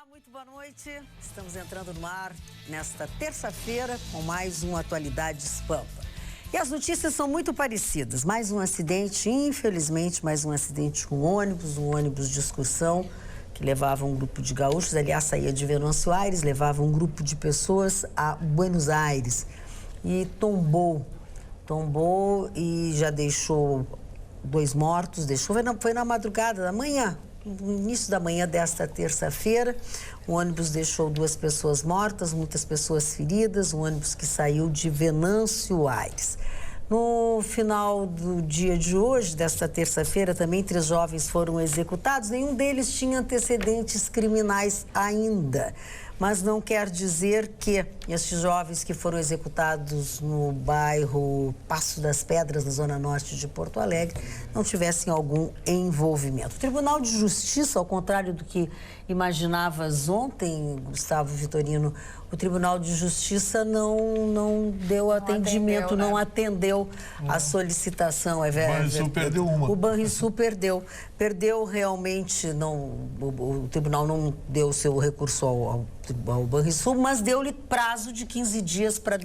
Muito boa noite. Estamos entrando no ar nesta terça-feira com mais um Atualidades Pampa. E as notícias são muito parecidas. Mais um acidente, infelizmente, mais um acidente com um ônibus de excursão que levava um grupo de gaúchos, aliás, saía de Venâncio Aires, levava um grupo de pessoas a Buenos Aires e tombou e já deixou 2 mortos, foi na madrugada da manhã. No início da manhã desta terça-feira, o ônibus deixou 2 pessoas mortas, muitas pessoas feridas, um ônibus que saiu de Venâncio Aires. No final do dia de hoje, desta terça-feira, também 3 jovens foram executados. Nenhum deles tinha antecedentes criminais ainda. Mas não quer dizer que estes jovens que foram executados no bairro Passo das Pedras, na zona norte de Porto Alegre, não tivessem algum envolvimento. O Tribunal de Justiça, ao contrário do que imaginavas ontem, Gustavo Vitorino, o Tribunal de Justiça não deu atendimento, não atendeu a solicitação. O Banrisul perdeu uma. O Banrisul perdeu. Perdeu realmente, o tribunal não deu o seu recurso ao Banrisul, mas deu-lhe prazo de 15 dias para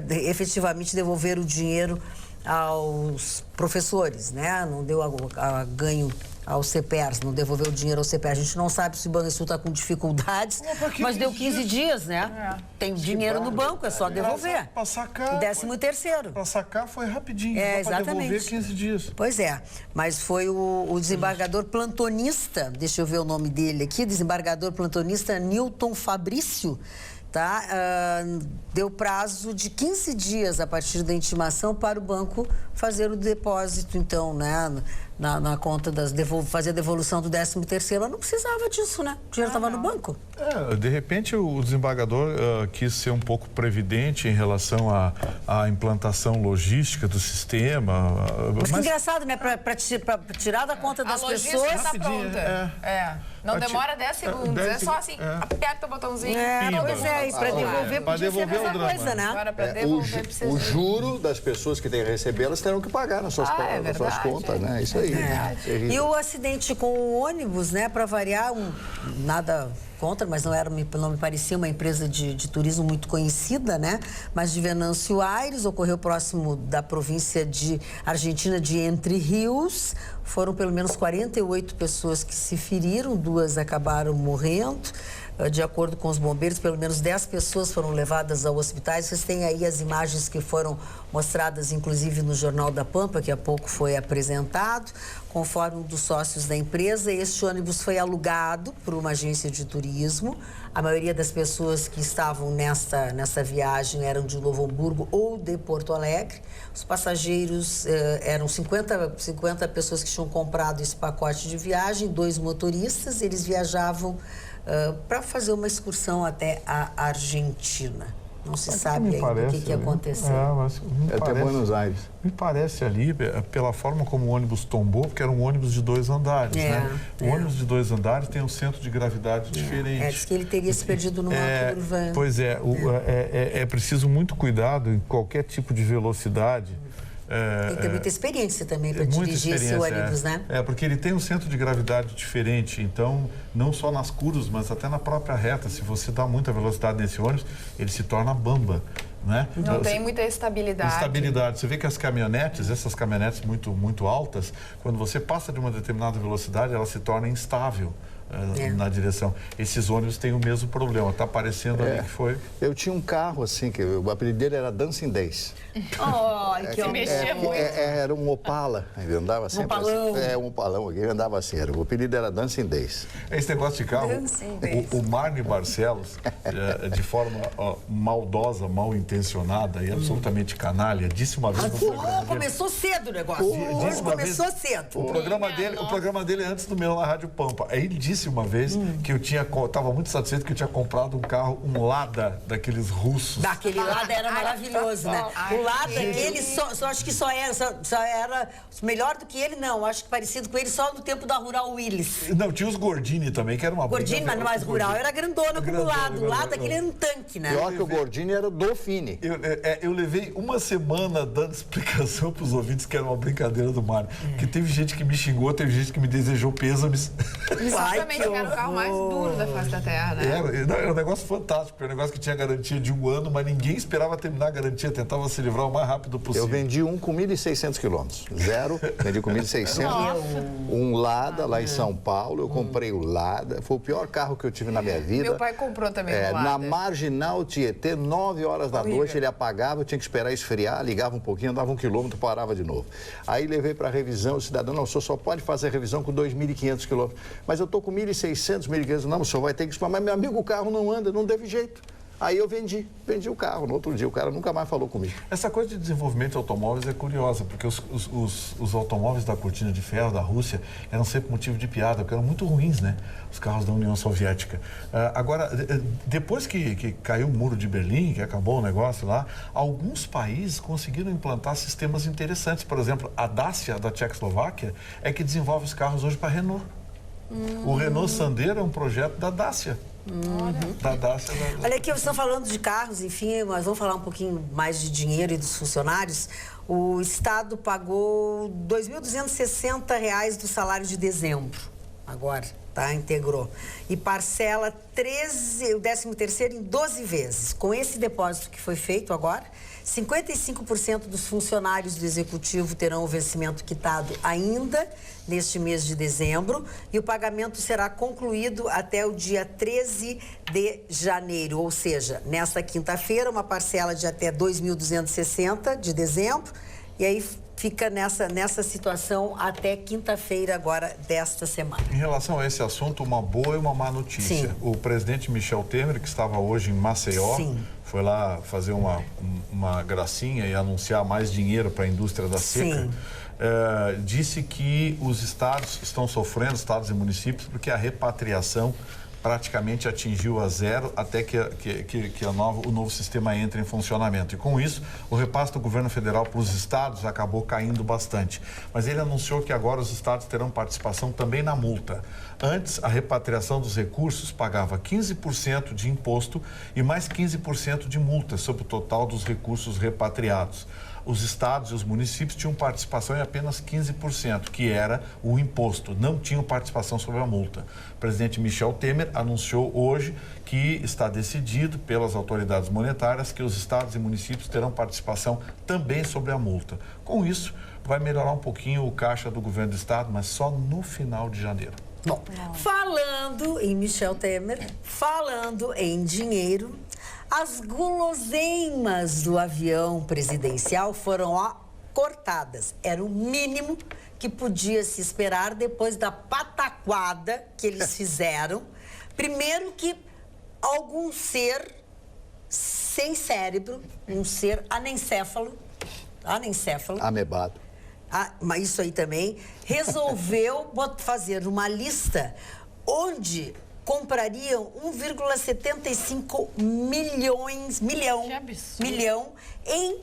efetivamente devolver o dinheiro aos professores, né? Não deu a ganho aos CPRs, não devolveu o dinheiro aos CPRs. A gente não sabe se o Banrisul está com dificuldades, mas deu 15 dias, né? Tem dinheiro no banco, é só devolver. Para sacar... O 13º. Para sacar foi rapidinho, exatamente. Para devolver 15 dias. Pois é, mas foi o desembargador plantonista, deixa eu ver o nome dele aqui, desembargador plantonista Newton Fabrício, tá? Deu prazo de 15 dias a partir da intimação para o banco fazer o depósito, então, né? Na conta fazer a devolução do 13º, ela não precisava disso, né? O dinheiro estava no banco. De repente o desembargador quis ser um pouco previdente em relação à implantação logística do sistema. Mas que engraçado, né? Para tirar da conta das pessoas... A logística está pronta. Não demora 10 segundos, é só assim, aperta o botãozinho. Pois é, e para devolver podia ser a mesma coisa, né? Agora, para devolver, precisa... O juro das pessoas que têm que receber, elas terão que pagar nas suas contas, né? Isso aí. E o acidente com o ônibus, né? Para variar, nada contra, mas não me parecia uma empresa de turismo muito conhecida, né? Mas de Venâncio Aires, ocorreu próximo da província de Argentina de Entre Rios. Foram pelo menos 48 pessoas que se feriram, 2 acabaram morrendo. De acordo com os bombeiros, pelo menos 10 pessoas foram levadas ao hospital. Vocês têm aí as imagens que foram mostradas, inclusive, no Jornal da Pampa, que há pouco foi apresentado. Conforme um dos sócios da empresa, este ônibus foi alugado por uma agência de turismo. A maioria das pessoas que estavam nessa viagem eram de Novo Hamburgo ou de Porto Alegre. Os passageiros eram 50 pessoas que tinham comprado esse pacote de viagem, 2 motoristas. Eles viajavam para fazer uma excursão até a Argentina. Não se sabe ainda o que aconteceu. Até Buenos Aires. Me parece ali, pela forma como o ônibus tombou, porque era um ônibus de 2 andares, né? O ônibus de 2 andares tem um centro de gravidade diferente. Diz que ele teria se perdido numa curva. Pois é preciso muito cuidado em qualquer tipo de velocidade. Tem que ter muita experiência também para dirigir esse ônibus, né? Porque ele tem um centro de gravidade diferente, então, não só nas curvas, mas até na própria reta. Se você dá muita velocidade nesse ônibus, ele se torna bamba, né? Não tem muita estabilidade. Você vê que as caminhonetes, essas caminhonetes muito altas, quando você passa de uma determinada velocidade, ela se torna instável na direção. Esses ônibus têm o mesmo problema. Está aparecendo ali que foi... Eu tinha um carro assim, que o apelido dele era Dancing Days. Que mexia muito. Era um Opala, ele andava sempre assim. Um Opalão, ele andava assim. O apelido era Dancing Days. Esse negócio de carro, o Marne Barcelos, de forma maldosa, mal intencionada e absolutamente canalha, disse uma vez... Começou cedo o negócio. Hoje começou cedo. O programa dele é antes do meu na Rádio Pampa. Aí ele disse uma vez que eu estava muito satisfeito que eu tinha comprado um carro, um Lada, daqueles russos. Daquele Lada era maravilhoso, né? O Lada, ele acho que só era melhor do que ele, não. Acho que parecido com ele só no tempo da Rural Willis. Não, tinha os Gordini também, que era uma... Gordini, mas mais rural, era grandona como o Lada. O Lada, aquele era um tanque, né? Pior que o Gordini era o Dauphine. Eu levei uma semana dando explicação para os ouvintes que era uma brincadeira do mar. Porque teve gente que me xingou, teve gente que me desejou pêsames. Ai, Provavelmente era o carro mais duro da face da Terra, né? Era um negócio fantástico, era um negócio que tinha garantia de 1 ano, mas ninguém esperava terminar a garantia, tentava se livrar o mais rápido possível. Eu vendi um com 1.600 quilômetros. Zero, vendi com 1.600. Um Lada, lá em São Paulo, eu comprei o Lada. Foi o pior carro que eu tive na minha vida. Meu pai comprou também o Lada. Na Marginal Tietê, 9 horas da noite, ele apagava, eu tinha que esperar esfriar, ligava um pouquinho, andava 1 quilômetro, parava de novo. Aí levei para revisão, o cidadão, não, o senhor só pode fazer a revisão com 2.500 quilômetros. Mas eu estou com 1.600, 1.500, não, o senhor vai ter que... Mas meu amigo, o carro não anda, não teve jeito. Aí eu vendi o carro. No outro dia, o cara nunca mais falou comigo. Essa coisa de desenvolvimento de automóveis é curiosa, porque os automóveis da cortina de ferro da Rússia eram sempre motivo de piada, porque eram muito ruins, né? Os carros da União Soviética. Agora, depois que caiu o muro de Berlim, que acabou o negócio lá, alguns países conseguiram implantar sistemas interessantes. Por exemplo, a Dacia, da Tchecoslováquia, é que desenvolve os carros hoje para a Renault. O Renault Sandero é um projeto da Dacia. Da Dacia. Olha aqui, vocês estão falando de carros, enfim, mas vamos falar um pouquinho mais de dinheiro e dos funcionários. O Estado pagou R$ 2.260 do salário de dezembro, agora, tá? Integrou. E parcela o 13º em 12 vezes. Com esse depósito que foi feito agora, 55% dos funcionários do Executivo terão o vencimento quitado ainda neste mês de dezembro e o pagamento será concluído até o dia 13 de janeiro, ou seja, nesta quinta-feira, uma parcela de até 2.260 de dezembro e aí fica nessa situação até quinta-feira agora desta semana. Em relação a esse assunto, uma boa e uma má notícia. Sim. O presidente Michel Temer, que estava hoje em Maceió, Sim. foi lá fazer uma gracinha e anunciar mais dinheiro para a indústria da seca. Disse que os estados estão sofrendo, estados e municípios, porque a repatriação praticamente atingiu a zero até que o novo sistema entre em funcionamento. E com isso, o repasse do governo federal para os estados acabou caindo bastante. Mas ele anunciou que agora os estados terão participação também na multa. Antes, a repatriação dos recursos pagava 15% de imposto e mais 15% de multa sobre o total dos recursos repatriados. Os estados e os municípios tinham participação em apenas 15%, que era o imposto, não tinham participação sobre a multa. O presidente Michel Temer anunciou hoje que está decidido pelas autoridades monetárias que os estados e municípios terão participação também sobre a multa. Com isso, vai melhorar um pouquinho o caixa do governo do estado, mas só no final de janeiro. Bom, falando em Michel Temer, falando em dinheiro, as guloseimas do avião presidencial foram cortadas. Era o mínimo que podia se esperar depois da pataquada que eles fizeram. Primeiro que algum ser sem cérebro, um ser anencéfalo, amebado. Mas isso aí também, resolveu fazer uma lista onde comprariam 1,75 milhão em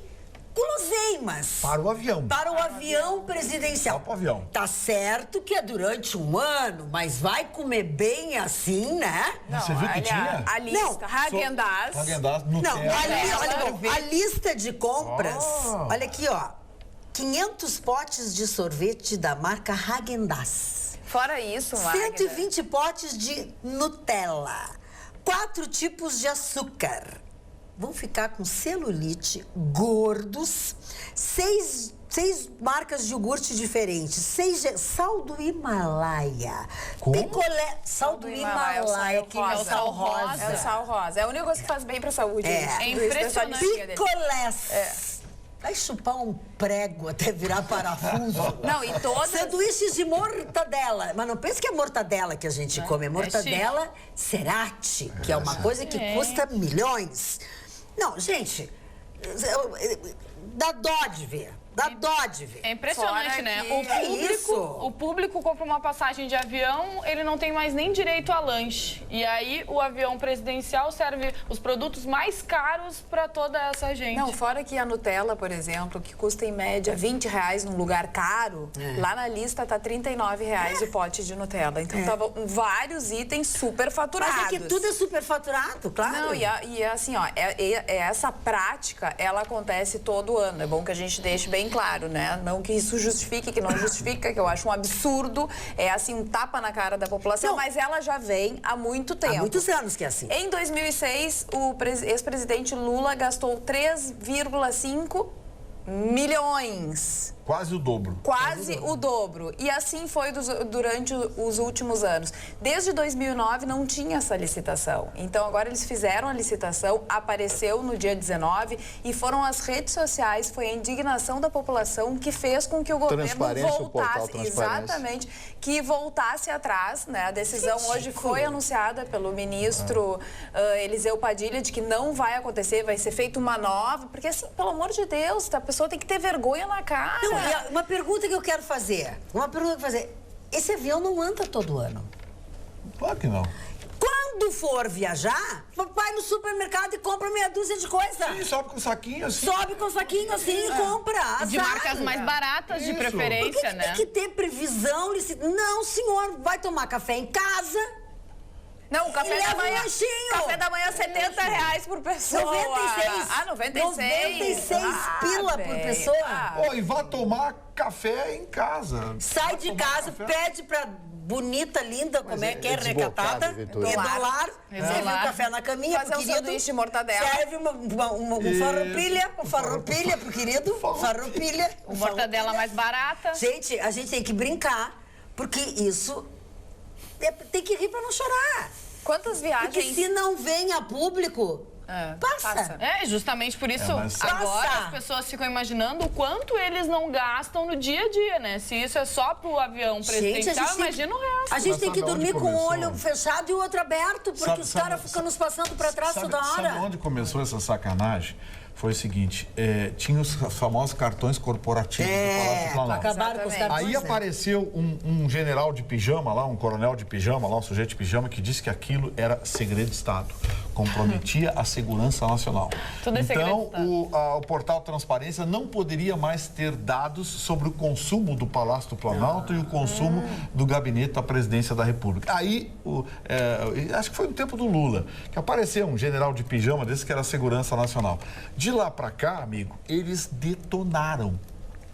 guloseimas. Para o avião. Para o avião presidencial. Para o avião. Tá certo que é durante um ano, mas vai comer bem assim, né? Não, você viu que tinha? A lista, Häagen-Dazs. Häagen-Dazs, Não, Nutella. a lista de compras, olha aqui, ó. 500 potes de sorvete da marca Häagen-Dazs. Fora isso, Magda, 120 potes de Nutella. 4 tipos de açúcar. Vão ficar com celulite, gordos. 6 marcas de iogurte diferentes. 6 sal do Himalaia. Como? Picolé, sal do Himalaia, que é o sal rosa. É o sal rosa. É a única coisa que faz bem pra saúde. É impressionante. Picolés. Vai chupar um prego até virar parafuso. Não, e todas... Sanduíches de mortadela. Mas não pense que é mortadela que a gente come. É mortadela Cerati, que é uma coisa que custa milhões. Não, gente, dá dó de ver. Dá dó de ver. É impressionante, Fora né? que- O público compra uma passagem de avião, ele não tem mais nem direito a lanche. E aí o avião presidencial serve os produtos mais caros para toda essa gente. Não, fora que a Nutella, por exemplo, que custa em média R$20 num lugar caro, lá na lista tá R$39 o pote de Nutella. Então tava vários itens super faturados. Mas é que tudo é superfaturado, claro. Não, e assim, ó, essa prática, ela acontece todo ano. É bom que a gente deixe bem bem claro, né? Não que isso justifique, que não justifica, que eu acho um absurdo, é assim, um tapa na cara da população, mas ela já vem há muito tempo. Há muitos anos que é assim. Em 2006, o ex-presidente Lula gastou 3,5 milhões. Quase o dobro. Quase o dobro. E assim foi durante os últimos anos. Desde 2009 não tinha essa licitação. Então agora eles fizeram a licitação, apareceu no dia 19 e foram as redes sociais, foi a indignação da população que fez com que o governo voltasse, exatamente, que voltasse atrás, né? A decisão hoje foi anunciada pelo ministro Eliseu Padilha de que não vai acontecer, vai ser feita uma nova, porque assim, pelo amor de Deus, a pessoa tem que ter vergonha na cara. Não, uma pergunta que eu quero fazer. Esse avião não anda todo ano. Claro que não. Quando for viajar, vai no supermercado e compra meia dúzia de coisa. Sim, sobe com saquinho assim. Sobe com saquinho assim e compra. De marcas mais baratas, de preferência, né? Tem que ter previsão. Não, senhor, vai tomar café em casa. Não, o café da manhã. Café da manhã, R$70 por pessoa. 96. 96 pila por pessoa. E vá tomar café em casa. Sai de casa, pede pra bonita, linda, como é que é, recatada. Redolar. Serve um café na caminha pro querido. Fazer um sanduíche de mortadela. Serve uma farroupilha pro querido. Farroupilha. Uma mortadela mais barata. Gente, a gente tem que brincar, porque isso... tem que rir pra não chorar. Quantas viagens... Porque se não vem a público, passa. É, justamente por isso, agora as pessoas ficam imaginando o quanto eles não gastam no dia a dia, né? Se isso é só pro avião presidencial, imagina o resto. A gente tem que dormir com o olho fechado e o outro aberto, porque os caras ficam nos passando pra trás toda hora. Sabe onde começou essa sacanagem? Foi o seguinte, tinha os famosos cartões corporativos do Palácio Planalto. Acabaram com os cartões. Aí apareceu um general de pijama lá, um coronel de pijama lá, um sujeito de pijama que disse que aquilo era segredo de Estado, comprometia a segurança nacional. Tudo é segredo de Então, o portal Transparência não poderia mais ter dados sobre o consumo do Palácio do Planalto e o consumo do gabinete da presidência da República. Aí, acho que foi no tempo do Lula, que apareceu um general de pijama desse que era a segurança nacional. De lá para cá, amigo, eles detonaram,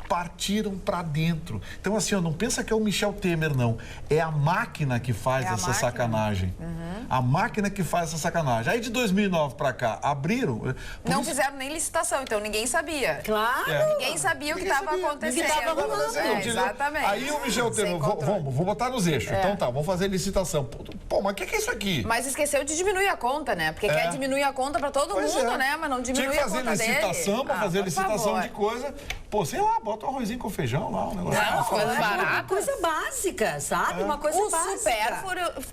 partiram para dentro. Então, assim, não pensa que é o Michel Temer, não. É a máquina que faz essa sacanagem. A máquina que faz essa sacanagem. Aí, de 2009 para cá, abriram... Não fizeram nem licitação, então ninguém sabia. Claro. Ninguém sabia o que estava acontecendo. Exatamente. Aí o Michel Temer, vou botar nos eixos. Então tá, vamos fazer licitação. Pô, mas o que é isso aqui? Mas esqueceu de diminuir a conta, né? Porque quer diminuir a conta para todo mundo, né? Mas não diminui a conta dele. Tinha que fazer licitação, para fazer licitação de coisa. Pô, sei lá, bota um arrozinho com feijão lá, um negócio. Não, coisa barata. Uma coisa básica, sabe? Uma coisa básica.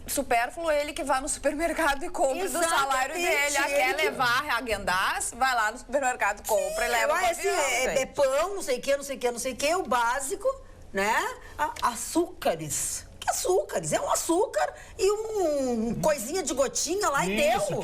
O supérfluo é ele que vai no supermercado e compra do salário dele. Quer levar Häagen-Dazs, vai lá no supermercado, compra e leva pra assim, é pão, não sei o que, o básico, né? Açúcares. Que açúcares? É um açúcar e coisinha de gotinha lá e deu. Isso,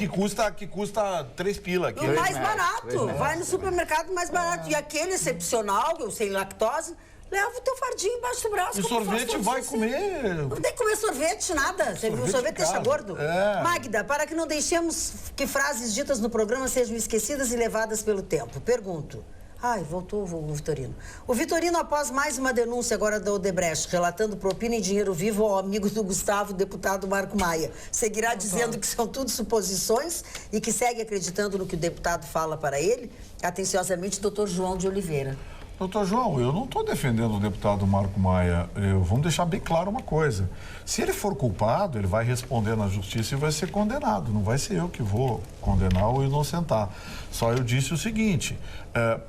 que custa 3 pila. O mais barato. Vai no supermercado mais barato. E aquele excepcional, eu sem lactose, leva o teu fardinho embaixo do braço. E sorvete vai comer... Não tem que comer sorvete, nada. O sorvete deixa gordo. Magda, para que não deixemos que frases ditas no programa sejam esquecidas e levadas pelo tempo. Pergunto. Ai, voltou o Vitorino. O Vitorino, após mais uma denúncia agora da Odebrecht, relatando propina em dinheiro vivo ao amigo do Gustavo, deputado Marco Maia, seguirá dizendo que são tudo suposições e que segue acreditando no que o deputado fala para ele? Atenciosamente, doutor João de Oliveira. Doutor João, eu não estou defendendo o deputado Marco Maia. Vamos deixar bem claro uma coisa. Se ele for culpado, ele vai responder na justiça e vai ser condenado. Não vai ser eu que vou condenar ou inocentar. Só eu disse o seguinte,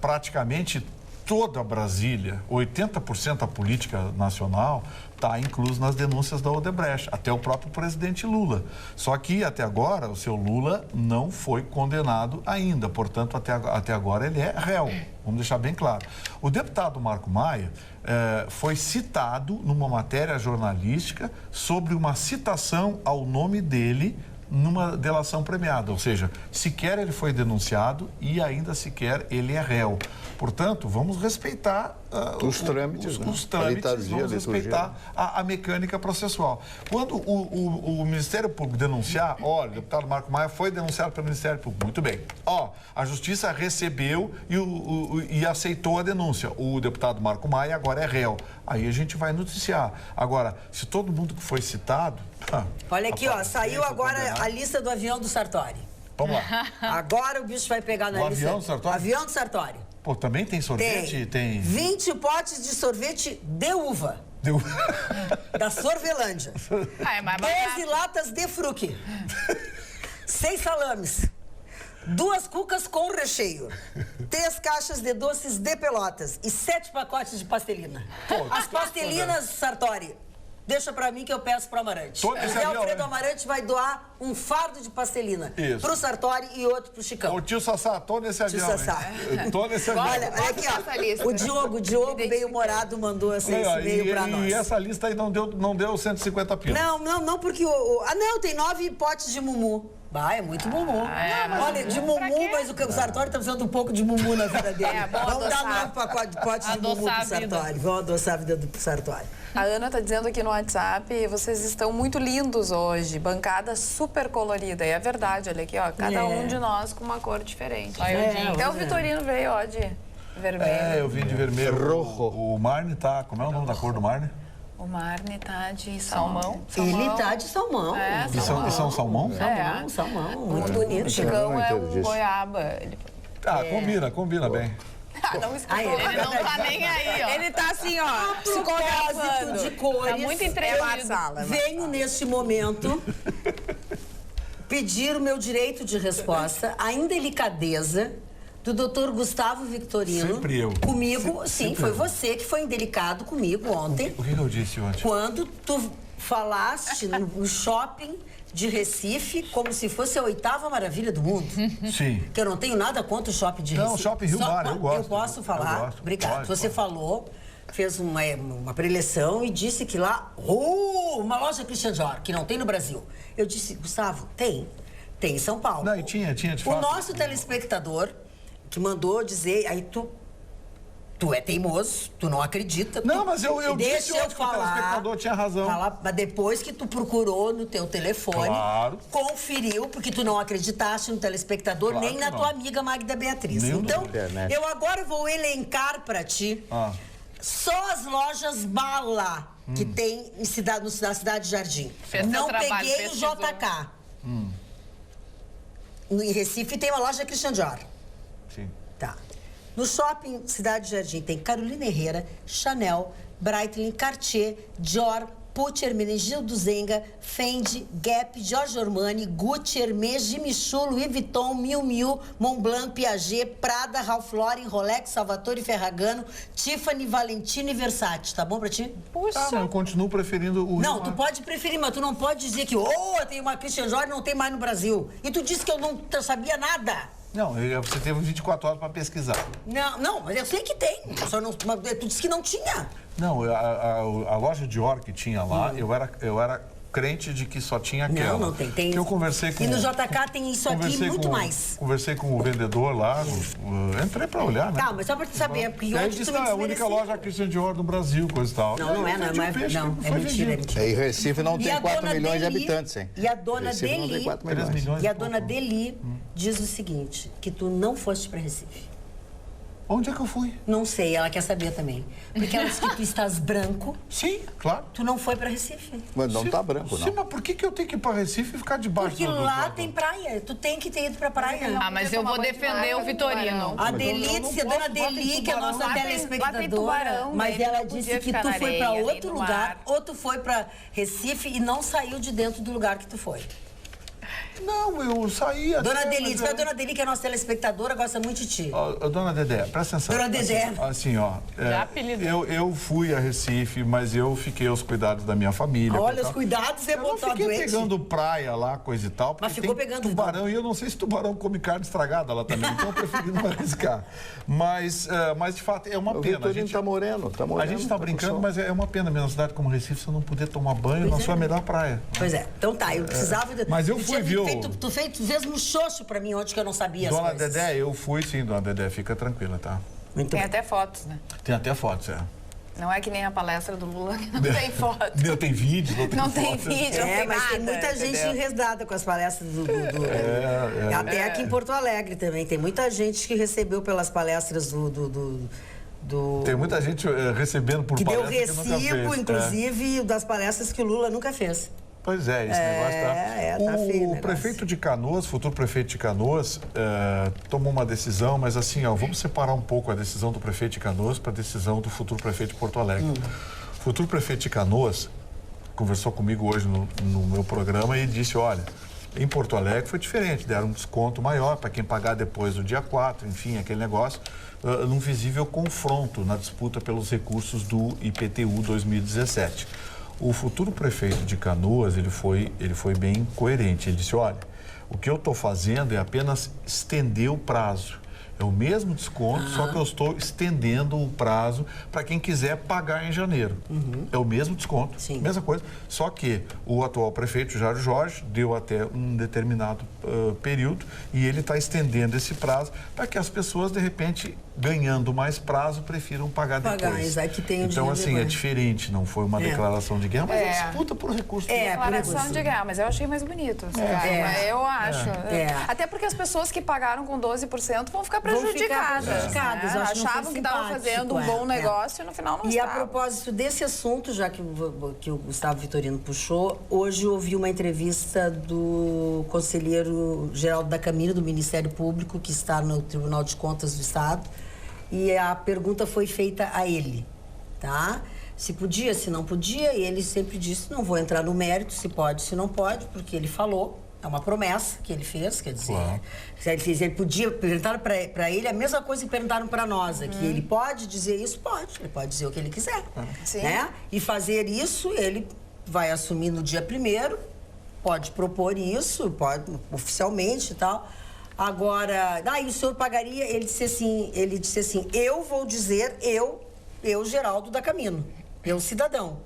praticamente toda Brasília, 80% da política nacional está incluso nas denúncias da Odebrecht, até o próprio presidente Lula. Só que, até agora, o seu Lula não foi condenado ainda, portanto, até agora ele é réu. Vamos deixar bem claro. O deputado Marco Maia foi citado numa matéria jornalística sobre uma citação ao nome dele numa delação premiada, ou seja, sequer ele foi denunciado e ainda sequer ele é réu. Portanto, vamos respeitar os trâmites, né? Os trâmites, A liturgia, vamos respeitar a mecânica processual. Quando o Ministério Público denunciar, olha, o deputado Marco Maia foi denunciado pelo Ministério Público, muito bem. A Justiça recebeu e aceitou a denúncia. O deputado Marco Maia agora é réu. Aí a gente vai noticiar. Agora, se todo mundo que foi citado... Olha aqui, saiu agora a lista do avião do Sartori. Vamos lá. Agora o bicho vai pegar na O lista. avião do Sartori? Avião do Sartori. Pô, também tem sorvete? Tem 20 potes de sorvete de uva. Deu... Da Sorvelândia. É mais 12 latas de fruque. 6 salames. 2 cucas com recheio. 3 caixas de doces de Pelotas. E 7 pacotes de pastelina. As pastelinas, Sartori, deixa pra mim que eu peço pro Amarante. O Zé Alfredo Amarante vai doar um fardo de pastelina pro Sartori e outro pro Chicão. Ô, tio Sassá, tô nesse avião. Tio Sassá. Tô nesse avião. Olha aqui, O Diogo bem-humorado mandou esse e-mail pra nós. E essa lista aí não deu 150 pila. Não, porque tem 9 potes de mumu. É muito mumu. Olha, de mumu, mas o Sartori tá precisando um pouco de mumu na vida dele. Vamos dar 9 potes de mumu pro Sartori. Vamos adoçar a vida do Sartori. A Ana tá dizendo aqui no WhatsApp, vocês estão muito lindos hoje, bancada super colorida. E é verdade, olha aqui, cada um de nós com uma cor diferente. Até o Vitorino veio, de vermelho. Eu vim de vermelho. Rojo. O Marne tá... Como é o nome da cor do Marne? O Marne tá de salmão. Ele tá de salmão. E são salmão? Salmão. Muito bonito. O Chicão é disso. goiaba. Combina bem. Não escutou. Ele não tá nem aí, Ele tá assim, Propósito de cores. Tá muito entretido. Venho neste momento pedir o meu direito de resposta, a indelicadeza do Dr. Gustavo Victorino. Sempre eu. Comigo, foi você que foi indelicado comigo ontem. O que eu disse ontem? Quando tu falaste no shopping de Recife como se fosse a 8ª maravilha do mundo. Sim. Que eu não tenho nada contra o shopping de Recife. Não, shopping Rio Mar, eu gosto. Eu posso falar? Eu gosto. Obrigada. Pode, Você falou, fez uma preleção e disse que lá, uma loja Christian Dior, que não tem no Brasil. Eu disse, Gustavo, tem em São Paulo. Não, e tinha de fato. O nosso telespectador que mandou dizer, aí tu é teimoso, tu não acredita. Não, mas eu disse deixa ontem que o telespectador tinha razão. Mas depois que tu procurou no teu telefone, claro, conferiu, porque tu não acreditaste no telespectador, claro, nem na tua amiga Magda Beatriz. Nem então, internet. eu agora vou elencar pra ti só as lojas Bala que tem na Cidade de Jardim. Não peguei o JK. Em Recife tem uma loja Christian Dior. Sim. Tá. No shopping Cidade Jardim tem Carolina Herrera, Chanel, Breitling, Cartier, Dior, Pucci, Hermenegildo Zenga, Fendi, Gap, Giorgio Armani, Gucci, Hermès, Jimmy Choo, Louis Vuitton, Miu Miu, Montblanc, Piaget, Prada, Ralph Lauren, Rolex, Salvatore Ferragamo, Tiffany, Valentino e Versace. Tá bom pra ti? Puxa. Eu continuo preferindo o Não, tu pode preferir, mas tu não pode dizer que tem uma Christian Dior e não tem mais no Brasil. E tu disse que eu não sabia nada. Não, você teve 24 horas para pesquisar. Não, mas eu sei que tem. Só não, tu disse que não tinha. Não, a loja Dior que tinha lá, eu era crente de que só tinha aquela. Não tem. Que eu conversei com... E no JK tem isso aqui muito mais. Conversei com o vendedor lá, entrei para olhar, né? Tá, mas só para tu saber, porque hoje disse que é a única loja Christian Dior no Brasil, coisa e tal. Não é mentira. E Recife não tem 4 milhões de habitantes, hein? E a dona Recife não tem 4 milhões. E a dona Deli diz o seguinte, que tu não foste para Recife. Onde é que eu fui? Não sei, ela quer saber também. Porque ela disse que tu estás branco. Sim, claro. Tu não foi para Recife. Mas não tá branco, não. Sim, mas por que eu tenho que ir para Recife e ficar debaixo Porque lá tem praia. Tu tem que ter ido pra praia. Mas eu vou defender o Vitorino. A Deli, a dona Deli, que é a nossa telespectadora. Mas ela disse que tu foi pra outro lugar, ou tu foi pra Recife e não saiu de dentro do lugar que tu foi. Não, eu saí até... Dona Deli, a Dona Deli, que é nossa telespectadora, gosta muito de ti. Dona Dedé, presta atenção. Dona Dedé. Assim, eu fui a Recife, mas eu fiquei aos cuidados da minha família. Olha, os cuidados é botar doente. Eu fiquei pegando praia lá, coisa e tal. Mas ficou pegando tubarão, e eu não sei se tubarão come carne estragada lá também, então eu preferi não arriscar. Mas, de fato, é uma pena. A gente tá moreno. A gente tá brincando, mas é uma pena. Mesmo cidade como Recife, você não poder tomar banho na sua melhor praia. Pois é. Então tá, eu precisava... Mas eu fui, viu? Tu fez um xoxo pra mim ontem que eu não sabia. Dona Dedé, eu fui sim, Dona Dedé, fica tranquila, tá? Muito Tem bem. até fotos, né? Tem até fotos, Não é que nem a palestra do Lula, que não tem foto. Não tem vídeo, Não tem foto. vídeo, não tem Mas nada. tem muita gente entendeu? enresdada com as palestras Até aqui em Porto Alegre também. Tem muita gente que recebeu pelas palestras Tem muita gente recebendo por que deu palestra que nunca recibo, fez. inclusive, das palestras que o Lula nunca fez. Pois é, esse negócio tá... tá feio o O negócio. prefeito de Canoas, futuro prefeito de Canoas, tomou uma decisão, mas assim, vamos separar um pouco a decisão do prefeito de Canoas para a decisão do futuro prefeito de Porto Alegre. O futuro prefeito de Canoas conversou comigo hoje no meu programa e disse, olha, em Porto Alegre foi diferente, deram um desconto maior para quem pagar depois do dia 4, enfim, aquele negócio, num visível confronto na disputa pelos recursos do IPTU 2017. O futuro prefeito de Canoas, ele foi bem coerente. Ele disse, olha, o que eu estou fazendo é apenas estender o prazo. É o mesmo desconto, só que eu estou estendendo o prazo para quem quiser pagar em janeiro. É o mesmo desconto, Sim. mesma coisa. Só que o atual prefeito, Jairo Jorge, deu até um determinado período e ele está estendendo esse prazo para que as pessoas, de repente, ganhando mais prazo, prefiram pagar depois. Que tem o então, dinheiro assim, é depois. diferente, não foi uma declaração de guerra, mas é disputa por recursos. Declaração de guerra, mas eu achei mais bonito. Eu acho. Até porque as pessoas que pagaram com 12% vão ficar prejudicadas. prejudicadas. Né? Acho que não foi Achavam que estavam simpático, fazendo um bom negócio e no final não E a estavam. propósito desse assunto, já que o Gustavo Vitorino puxou, hoje eu ouvi uma entrevista do conselheiro Geraldo da Camino, do Ministério Público, que está no Tribunal de Contas do Estado, e a pergunta foi feita a ele, tá? Se podia, se não podia, e ele sempre disse, não vou entrar no mérito, se pode, se não pode, porque ele falou, é uma promessa que ele fez, quer dizer, se ele podia, perguntaram para ele a mesma coisa que perguntaram para nós aqui, ele pode dizer isso? Pode, ele pode dizer o que ele quiser, né? E fazer isso, ele vai assumir no dia 1º, pode propor isso, pode oficialmente e tal. Agora, e o senhor pagaria? Ele disse assim, eu vou dizer, eu Geraldo da Camino, eu cidadão,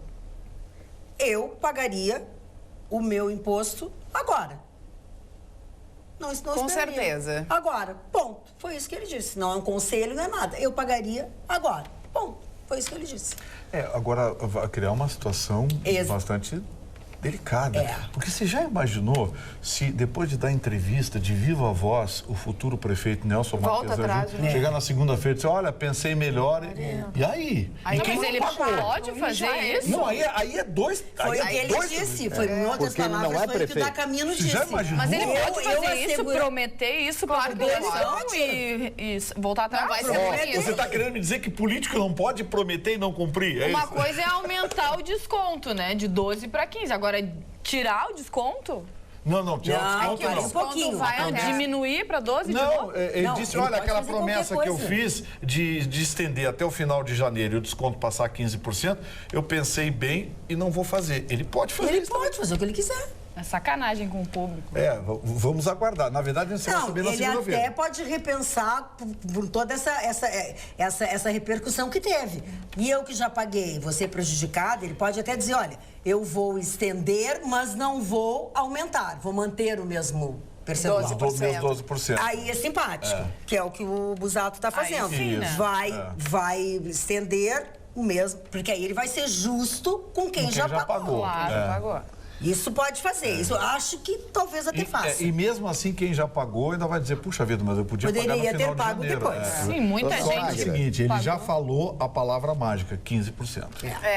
eu pagaria o meu imposto agora. Não Com esperaria. certeza. Agora, ponto. Foi isso que ele disse. Não é um conselho, não é nada. Eu pagaria agora. Ponto. Foi isso que ele disse. Agora, vai criar uma situação bastante delicada. Porque você já imaginou se, depois de dar entrevista de viva voz, o futuro prefeito Nelson Volta Marques atrás, né? chegar na segunda-feira e dizer, olha, pensei melhor. E aí? Aí, Quem mas não ele pagou? pode fazer isso? Não, aí é dois. Foi o aí que é ele dois- disse. Foi, em outras Porque ele não palavras, é foi o que o prefeito. da Camino Você disse. já imaginou? Mas ele pode fazer isso, asseguro- prometer isso pra Claro que ele população pode. e voltar atrás? vai ser bonito. Você está querendo me dizer que político não pode prometer e não cumprir? É Uma isso? coisa é aumentar o desconto, né? De 12 para 15. Agora, tirar o desconto? Não, tirar o desconto um não. pouquinho. vai Não, até- diminuir para 12 de Não, novo? ele Não, disse, ele olha, pode aquela fazer promessa qualquer que eu coisa. fiz de estender até o final de janeiro e o desconto passar 15%, eu pensei bem e não vou fazer. Ele pode fazer Ele isso. pode fazer o que ele quiser. É sacanagem com o público. Vamos aguardar. Na verdade, você vai Não, saber na ele até segunda-feira. pode repensar por toda essa repercussão que teve. E eu que já paguei, você prejudicada, ele pode até dizer, olha, eu vou estender, mas não vou aumentar, vou manter o mesmo percentual. 12%. Meus 12%. Aí é simpático, que é o que o Busato está fazendo. sim, né? Vai estender o mesmo, porque aí ele vai ser justo com quem, já pagou. Claro, pagou. Isso pode fazer, isso eu acho que talvez até faça. E mesmo assim, quem já pagou ainda vai dizer, puxa vida, mas eu podia pagar no Poderia ter final de pago janeiro. depois. Sim, muita Só Só que é o gente. seguinte, ele pagou. já falou a palavra mágica, 15%.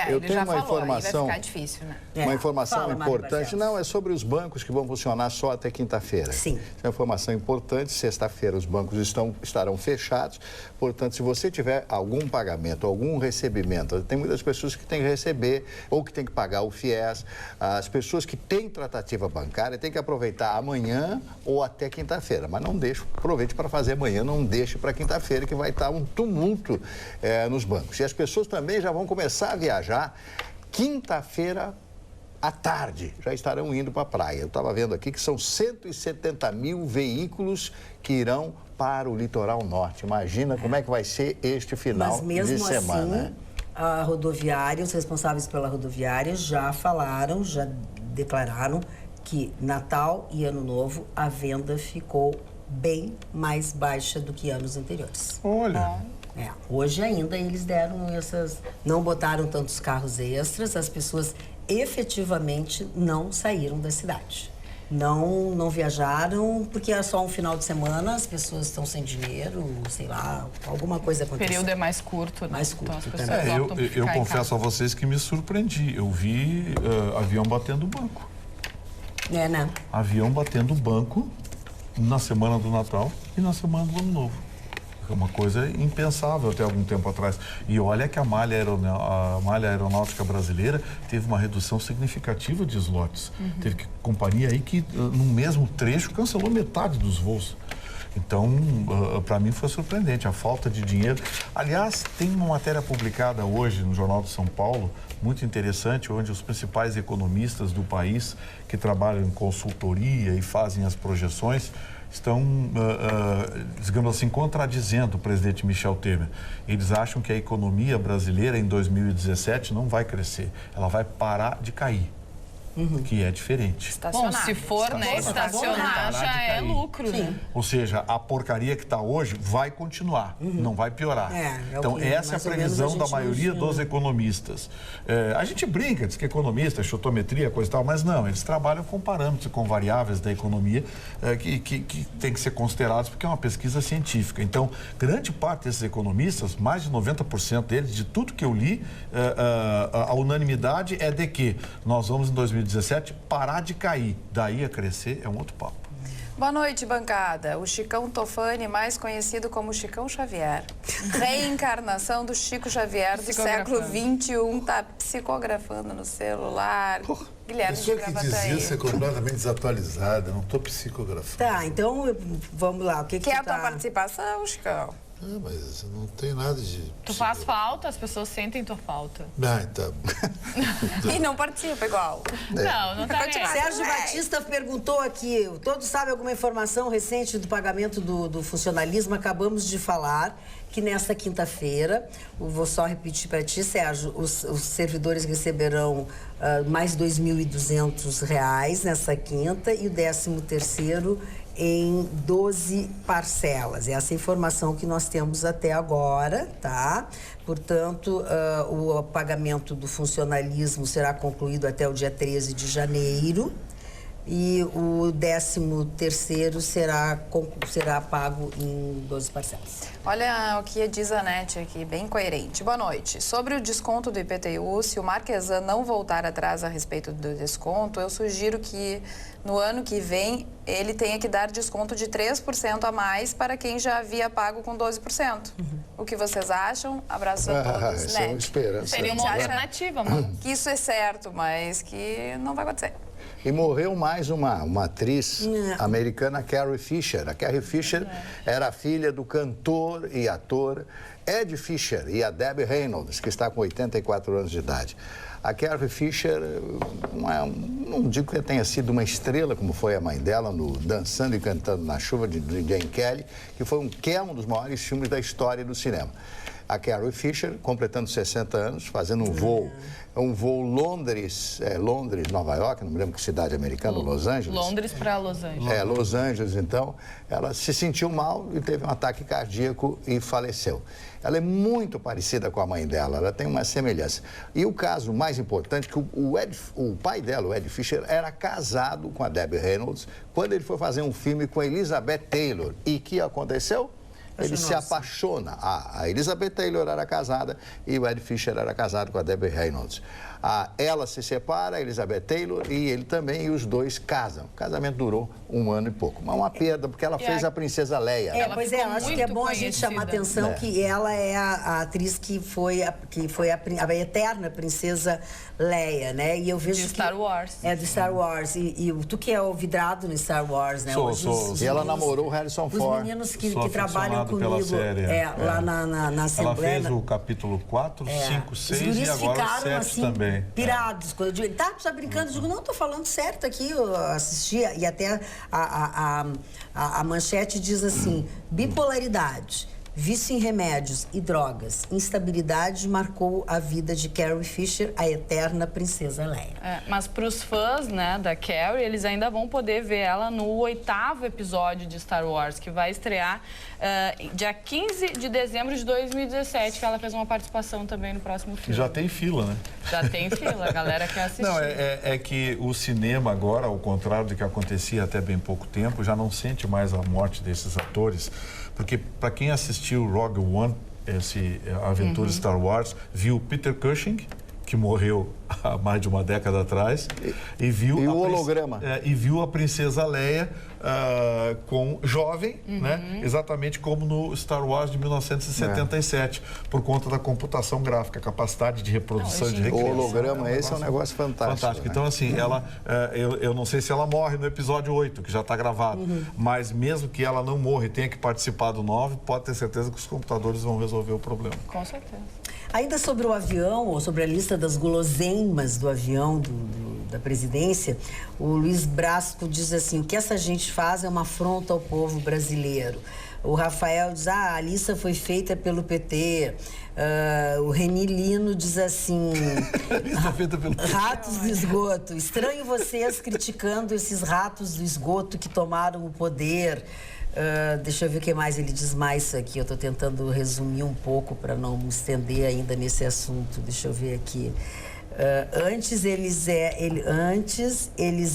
Eu ele tenho já uma falou, informação- aí vai ficar difícil, né? Uma informação Fala, Mário importante, Barcelos. não, é sobre os bancos que vão funcionar só até quinta-feira. Sim. Isso é uma informação importante, sexta-feira os bancos estarão fechados, portanto, se você tiver algum pagamento, algum recebimento, tem muitas pessoas que têm que receber ou que têm que pagar o FIES, as pessoas que têm tratativa bancária têm que aproveitar amanhã ou até quinta-feira, mas não deixe, aproveite para fazer amanhã, não deixe para quinta-feira que vai estar um tumulto nos bancos. E as pessoas também já vão começar a viajar quinta-feira à tarde, já estarão indo para a praia. Eu estava vendo aqui que são 170 mil veículos que irão para o litoral norte. Imagina como é que vai ser este final Mas mesmo de semana. assim, a rodoviária, os responsáveis pela rodoviária já falaram, já declararam que Natal e Ano Novo a venda ficou bem mais baixa do que anos anteriores. Olha, Hoje ainda eles deram essas... Não botaram tantos carros extras, as pessoas efetivamente não saíram da cidade. Não viajaram, porque é só um final de semana, as pessoas estão sem dinheiro, sei lá, alguma coisa aconteceu. O período é mais curto, né? Mais curto. Então as pessoas optam por eu ficar em confesso casa. a vocês que me surpreendi. Eu vi avião batendo banco. Né? Avião batendo banco na semana do Natal e na semana do Ano Novo. É uma coisa impensável até algum tempo atrás. E olha que a malha aeronáutica brasileira teve uma redução significativa de slots. Teve companhia aí que, no mesmo trecho, cancelou metade dos voos. Então, para mim foi surpreendente a falta de dinheiro. Aliás, tem uma matéria publicada hoje no Jornal de São Paulo, muito interessante, onde os principais economistas do país, que trabalham em consultoria e fazem as projeções, estão, digamos assim, contradizendo o presidente Michel Temer. Eles acham que a economia brasileira em 2017 não vai crescer, ela vai parar de cair. Que é diferente. Bom, se for, né, estacionar já é lucro, né? Ou seja, a porcaria que está hoje vai continuar, não vai piorar. Então, essa é a previsão da maioria dos economistas. A gente brinca, diz que economista, chutometria, coisa e tal, mas não, eles trabalham com parâmetros e com variáveis da economia que tem que ser considerados porque é uma pesquisa científica. Então, grande parte desses economistas, mais de 90% deles, de tudo que eu li, a unanimidade é de que nós vamos em 2017 parar de cair, daí a crescer é um outro papo. Boa noite, bancada. O Chicão Tofani, mais conhecido como Chicão Xavier. Reencarnação do Chico Xavier do século XXI, está psicografando no celular. Guilherme de Pessoa que Gravataí. dizia ser completamente desatualizada, não estou psicografando. Tá, então vamos lá. O que Quer a tu tua tá... participação, Chicão? Ah, mas não tem nada de... Tu faz falta, as pessoas sentem tua falta. Ah, então... E não participa igual. Não tá Continua. bem. Sérgio Batista perguntou aqui, todos sabem alguma informação recente do pagamento do funcionalismo? Acabamos de falar que nesta quinta-feira, vou só repetir para ti, Sérgio, os servidores receberão mais R$ 2.200 nessa quinta e o 13º em 12 parcelas. Essa é a informação que nós temos até agora, tá? Portanto, o pagamento do funcionalismo será concluído até o dia 13 de janeiro e o 13º será pago em 12 parcelas. Olha o que diz a Nete aqui, bem coerente. Boa noite. Sobre o desconto do IPTU, se o Marquesan não voltar atrás a respeito do desconto, eu sugiro que no ano que vem ele tenha que dar desconto de 3% a mais para quem já havia pago com 12%. O que vocês acham? Abraço a todos. Essa é uma Nete. esperança. Seria uma alternativa, mano. Que isso é certo, mas que não vai acontecer. E morreu mais uma atriz americana, Carrie Fisher. A Carrie Fisher era filha do cantor e ator Ed Fisher e a Debbie Reynolds, que está com 84 anos de idade. A Carrie Fisher, não digo que tenha sido uma estrela, como foi a mãe dela, no Dançando e Cantando na Chuva, de Jane Kelly, que foi um dos maiores filmes da história do cinema. A Carrie Fisher, completando 60 anos, fazendo um voo Londres-Nova York, não me lembro que cidade americana, Los Angeles. Londres para Los Angeles. Los Angeles, então, ela se sentiu mal e teve um ataque cardíaco e faleceu. Ela é muito parecida com a mãe dela, ela tem uma semelhança. E o caso mais importante é que o pai dela, o Ed Fisher, era casado com a Debbie Reynolds quando ele foi fazer um filme com a Elizabeth Taylor. E o que aconteceu? Ele se apaixona. A Elizabeth Taylor era casada e o Ed Fisher era casado com a Debbie Reynolds. Ela se separa, a Elizabeth Taylor, e ele também, e os dois casam. O casamento durou 1 ano e pouco. Mas uma perda, porque ela fez a Princesa Leia. Pois é, eu acho que é bom a gente chamar a atenção que ela é a atriz que foi a eterna Princesa Leia, né? E eu vejo de Star Wars. É, de Star Wars. E tu que é o vidrado no Star Wars, né? Sou. E ela namorou o Harrison Ford. Os meninos que Sou trabalham aficionado comigo pela série, lá na Assembleia. Ela fez o capítulo 4, 5, 6 e agora o 7 assim, também. Pirados. Quando eu digo, tá brincando, eu digo, não, tô falando certo aqui, eu assisti, e até a manchete diz assim, bipolaridade. vício em remédios e drogas, instabilidade marcou a vida de Carrie Fisher, a eterna princesa Leia. Mas para os fãs, né, da Carrie, eles ainda vão poder ver ela no 8º episódio de Star Wars, que vai estrear dia 15 de dezembro de 2017, que ela fez uma participação também no próximo filme. Já tem fila, né? Já tem fila, a galera quer assistir. Não, é que o cinema agora, ao contrário do que acontecia até bem pouco tempo, já não sente mais a morte desses atores, porque para quem assistiu Rogue One, a aventura Star Wars, viu Peter Cushing, que morreu há mais de uma década atrás, e viu o holograma. E viu a princesa Leia com jovem, né? Exatamente como no Star Wars de 1977, por conta da computação gráfica, capacidade de reprodução de recriação. O holograma, esse é um negócio fantástico. Fantástico. Né? Então, assim, ela, eu não sei se ela morre no episódio 8, que já está gravado, mas mesmo que ela não morra e tenha que participar do 9, pode ter certeza que os computadores vão resolver o problema. Com certeza. Ainda sobre o avião, ou sobre a lista das guloseimas do avião da presidência, o Luiz Brasco diz assim, o que essa gente faz é uma afronta ao povo brasileiro. O Rafael diz, a lista foi feita pelo PT. O Reni Lino diz assim, ratos do esgoto. Estranho vocês criticando esses ratos do esgoto que tomaram o poder. Deixa eu ver o que mais ele diz mais aqui. Eu estou tentando resumir um pouco para não me estender ainda nesse assunto. Deixa eu ver aqui. Antes eles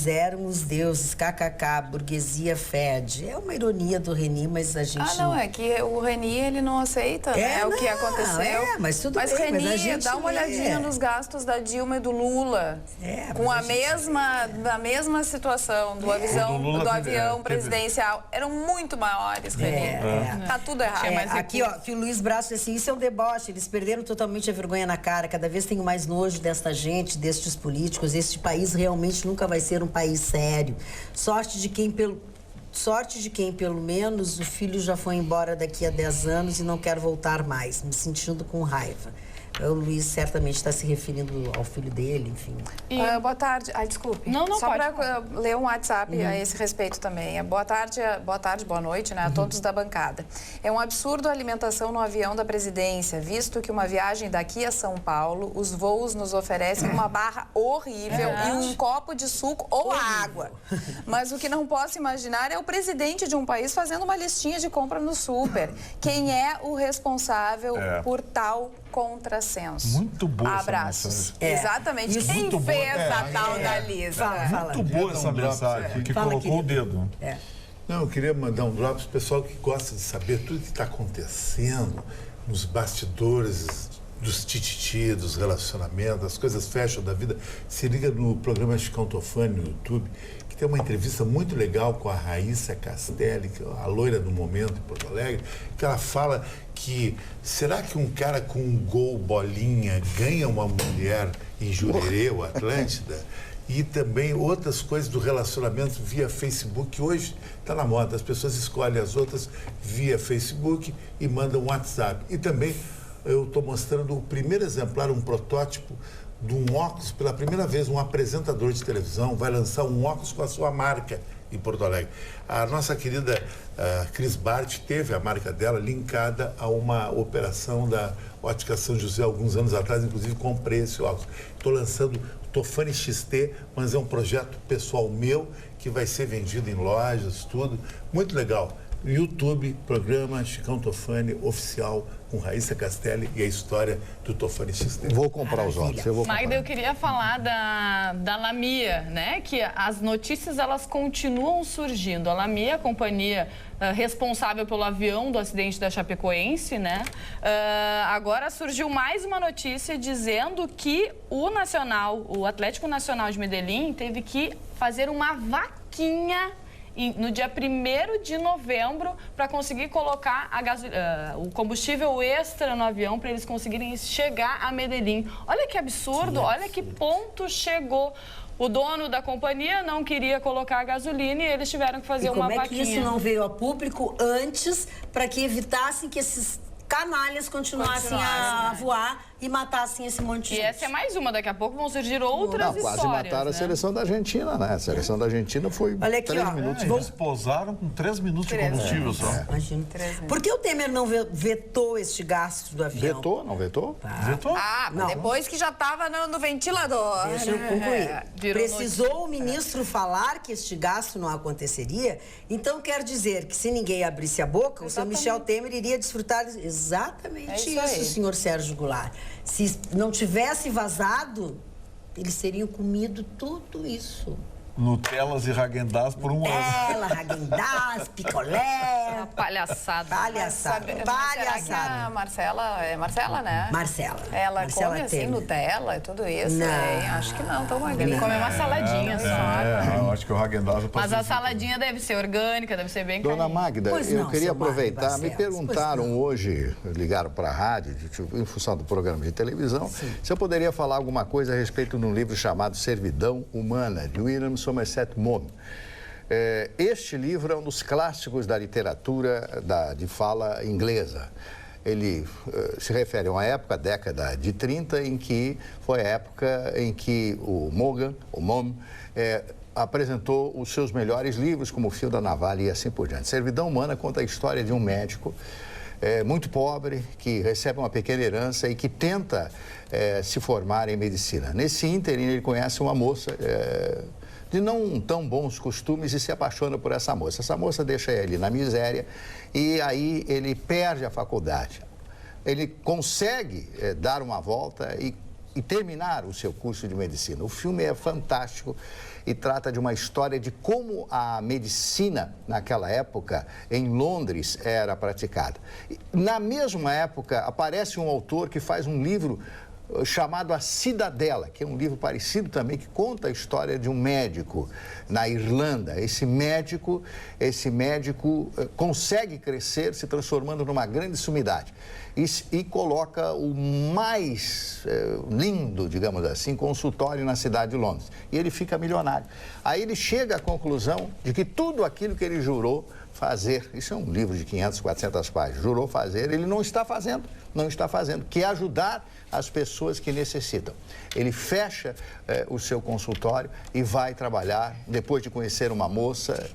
eram os deuses, kkk, burguesia fede. É uma ironia do Reni, mas a gente... não, é que o Reni, ele não aceita, né? O que aconteceu. Mas tudo bem, Reni, mas a gente dá uma olhadinha nos gastos da Dilma e do Lula. Com a mesma situação do avião presidencial. Eram muito maiores, Reni. Tá tudo errado. Aqui, ó, que o Luiz Braço disse assim, isso é um deboche, eles perderam totalmente a vergonha na cara, cada vez tenho mais nojo desta gente, destes políticos. Este país realmente nunca vai ser um país sério. Sorte de quem, pelo menos, o filho já foi embora daqui a 10 anos e não quer voltar mais, me sentindo com raiva. O Luiz certamente está se referindo ao filho dele, enfim. Boa tarde. Desculpe. Não Só pode. para ler um WhatsApp a esse respeito também. Boa tarde, boa noite, né, a todos da bancada. É um absurdo a alimentação no avião da presidência, visto que uma viagem daqui a São Paulo, os voos nos oferecem uma barra horrível e um copo de suco ou água. Mas o que não posso imaginar é o presidente de um país fazendo uma listinha de compra no super. Quem é o responsável por tal contrassenso? Muito boa Abraços. essa Exatamente. Isso, Quem muito fez boa. a tal da lista? Muito boa essa mensagem, porque colocou o dedo. Não, eu queria mandar um drop para o pessoal que gosta de saber tudo que está acontecendo nos bastidores dos tititi, dos relacionamentos, as coisas fecham da vida. Se liga no programa Chicão Tofani no YouTube, que tem uma entrevista muito legal com a Raíssa Castelli, que é a loira do momento em Porto Alegre, que ela fala que será que um cara com um gol bolinha ganha uma mulher em Jurerê, ou Atlântida? E também outras coisas do relacionamento via Facebook. Hoje está na moda, as pessoas escolhem as outras via Facebook e mandam WhatsApp. E também eu estou mostrando o primeiro exemplar, um protótipo de um óculos, pela primeira vez, um apresentador de televisão vai lançar um óculos com a sua marca em Porto Alegre. A nossa querida Cris Bart teve a marca dela linkada a uma operação da Ótica São José alguns anos atrás, inclusive comprei esse óculos. Estou lançando o Tofani XT, mas é um projeto pessoal meu que vai ser vendido em lojas, tudo. Muito legal. YouTube, programa Chicão Tofani Oficial, com Raíssa Castelli e a história do Tofani XT. Vou comprar os óculos, eu vou comprar. Magda, eu queria falar da Lamia, né? Que as notícias, elas continuam surgindo. A Lamia, a companhia responsável pelo avião do acidente da Chapecoense, né? Agora surgiu mais uma notícia dizendo que o Atlético Nacional de Medellín teve que fazer uma vaquinha no dia 1º de novembro para conseguir colocar o combustível extra no avião para eles conseguirem chegar a Medellín. Olha que absurdo, olha que ponto chegou. O dono da companhia não queria colocar a gasolina e eles tiveram que fazer uma vaquinha. Como é que isso não veio a público antes para que evitassem que esses canalhas continuassem a voar e matassem esse monte de E gente. essa é mais uma, daqui a pouco vão surgir outras Não, quase histórias. mataram a né? seleção da Argentina, né? A seleção da Argentina foi Olha aqui, 3 ó. minutos. Eles pousaram com 3 minutos de combustível só. Imagina. Por que o Temer não vetou este gasto do avião? Vetou, não vetou? Vetou? Ah, mas Não. depois que já estava no ventilador. Deixa eu concluir. virou Precisou o ministro falar que este gasto não aconteceria? Então quer dizer que se ninguém abrisse a boca, o seu Michel Temer iria desfrutar exatamente É isso isso, aí. senhor Sérgio Goulart. Se não tivesse vazado, eles teriam comido tudo isso. Nutelas e Häagen-Dazs por um ano. Ela, Häagen-Dazs, picolé, Uma palhaçada. palhaçada, Será que palhaçada. a Marcela, é Marcela, né? Marcela. Ela Marcela come assim Temer. Nutella e tudo isso? Não. hein? Acho que não, tão magrinha. Come uma saladinha só. Eu acho que o Häagen-Dazs... Mas a saladinha deve ser orgânica, deve ser bem Dona carinha. Magda, Pois eu não, queria seu Mário aproveitar, me Barcelos, perguntaram pois não. hoje, ligaram para a rádio, em função do programa de televisão, se eu poderia falar alguma coisa a respeito de um livro chamado Servidão Humana, de William Somerset Maugham. Este livro é um dos clássicos da literatura de fala inglesa. Ele se refere a uma época, a década de 30, em que foi a época em que o Maugham, apresentou os seus melhores livros, como O Fio da Navalha e assim por diante. Servidão Humana conta a história de um médico muito pobre, que recebe uma pequena herança e que tenta se formar em medicina. Nesse ínterim, ele conhece uma moça de não tão bons costumes e se apaixona por essa moça. Essa moça deixa ele na miséria e aí ele perde a faculdade. Ele consegue dar uma volta e terminar o seu curso de medicina. O filme é fantástico e trata de uma história de como a medicina, naquela época, em Londres, era praticada. Na mesma época, aparece um autor que faz um livro chamado A Cidadela, que é um livro parecido também, que conta a história de um médico na Irlanda. Esse médico consegue crescer se transformando numa grande sumidade e coloca o mais lindo, digamos assim, consultório na cidade de Londres. E ele fica milionário. Aí ele chega à conclusão de que tudo aquilo que ele jurou fazer, isso é um livro de 500, 400 páginas, jurou fazer, ele não está fazendo, que é ajudar as pessoas que necessitam. Ele fecha o seu consultório e vai trabalhar, depois de conhecer uma moça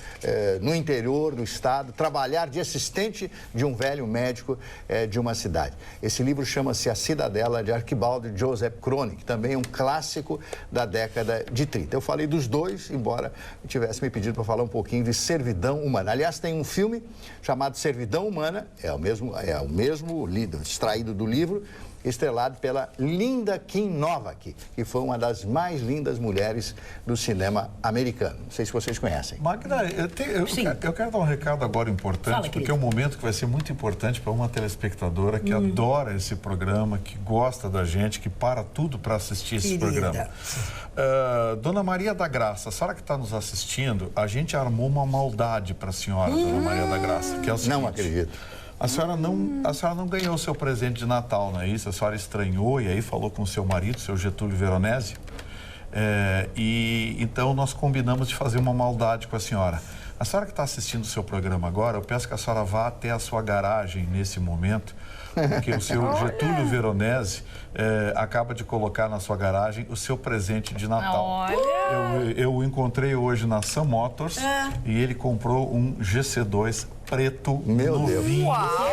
no interior do estado, trabalhar de assistente de um velho médico de uma cidade. Esse livro chama-se A Cidadela, de Archibald Joseph Kronig, também é um clássico da década de 30. Eu falei dos dois, embora eu tivesse me pedido para falar um pouquinho de Servidão Humana. Aliás, tem um filme chamado Servidão Humana, é o mesmo livro, extraído do livro, estrelado pela Linda Kim Novak, que foi uma das mais lindas mulheres do cinema americano. Não sei se vocês conhecem. Magda, eu quero dar um recado agora importante, Fala, porque querido. é um momento que vai ser muito importante para uma telespectadora que adora esse programa, que gosta da gente, que para tudo para assistir esse Querida. programa. Dona Maria da Graça, a senhora que está nos assistindo, a gente armou uma maldade para a senhora, Dona Maria da Graça, que é o seguinte, Não acredito. A senhora não ganhou o seu presente de Natal, não é isso? A senhora estranhou e aí falou com o seu marido, seu Getúlio Veronese. E então nós combinamos de fazer uma maldade com a senhora. A senhora que está assistindo o seu programa agora, eu peço que a senhora vá até a sua garagem nesse momento, porque o seu Getúlio Veronese acaba de colocar na sua garagem o seu presente de Natal. Olha! Eu o encontrei hoje na Sam Motors e ele comprou um GC2 preto Meu Deus. novinho. Máximo!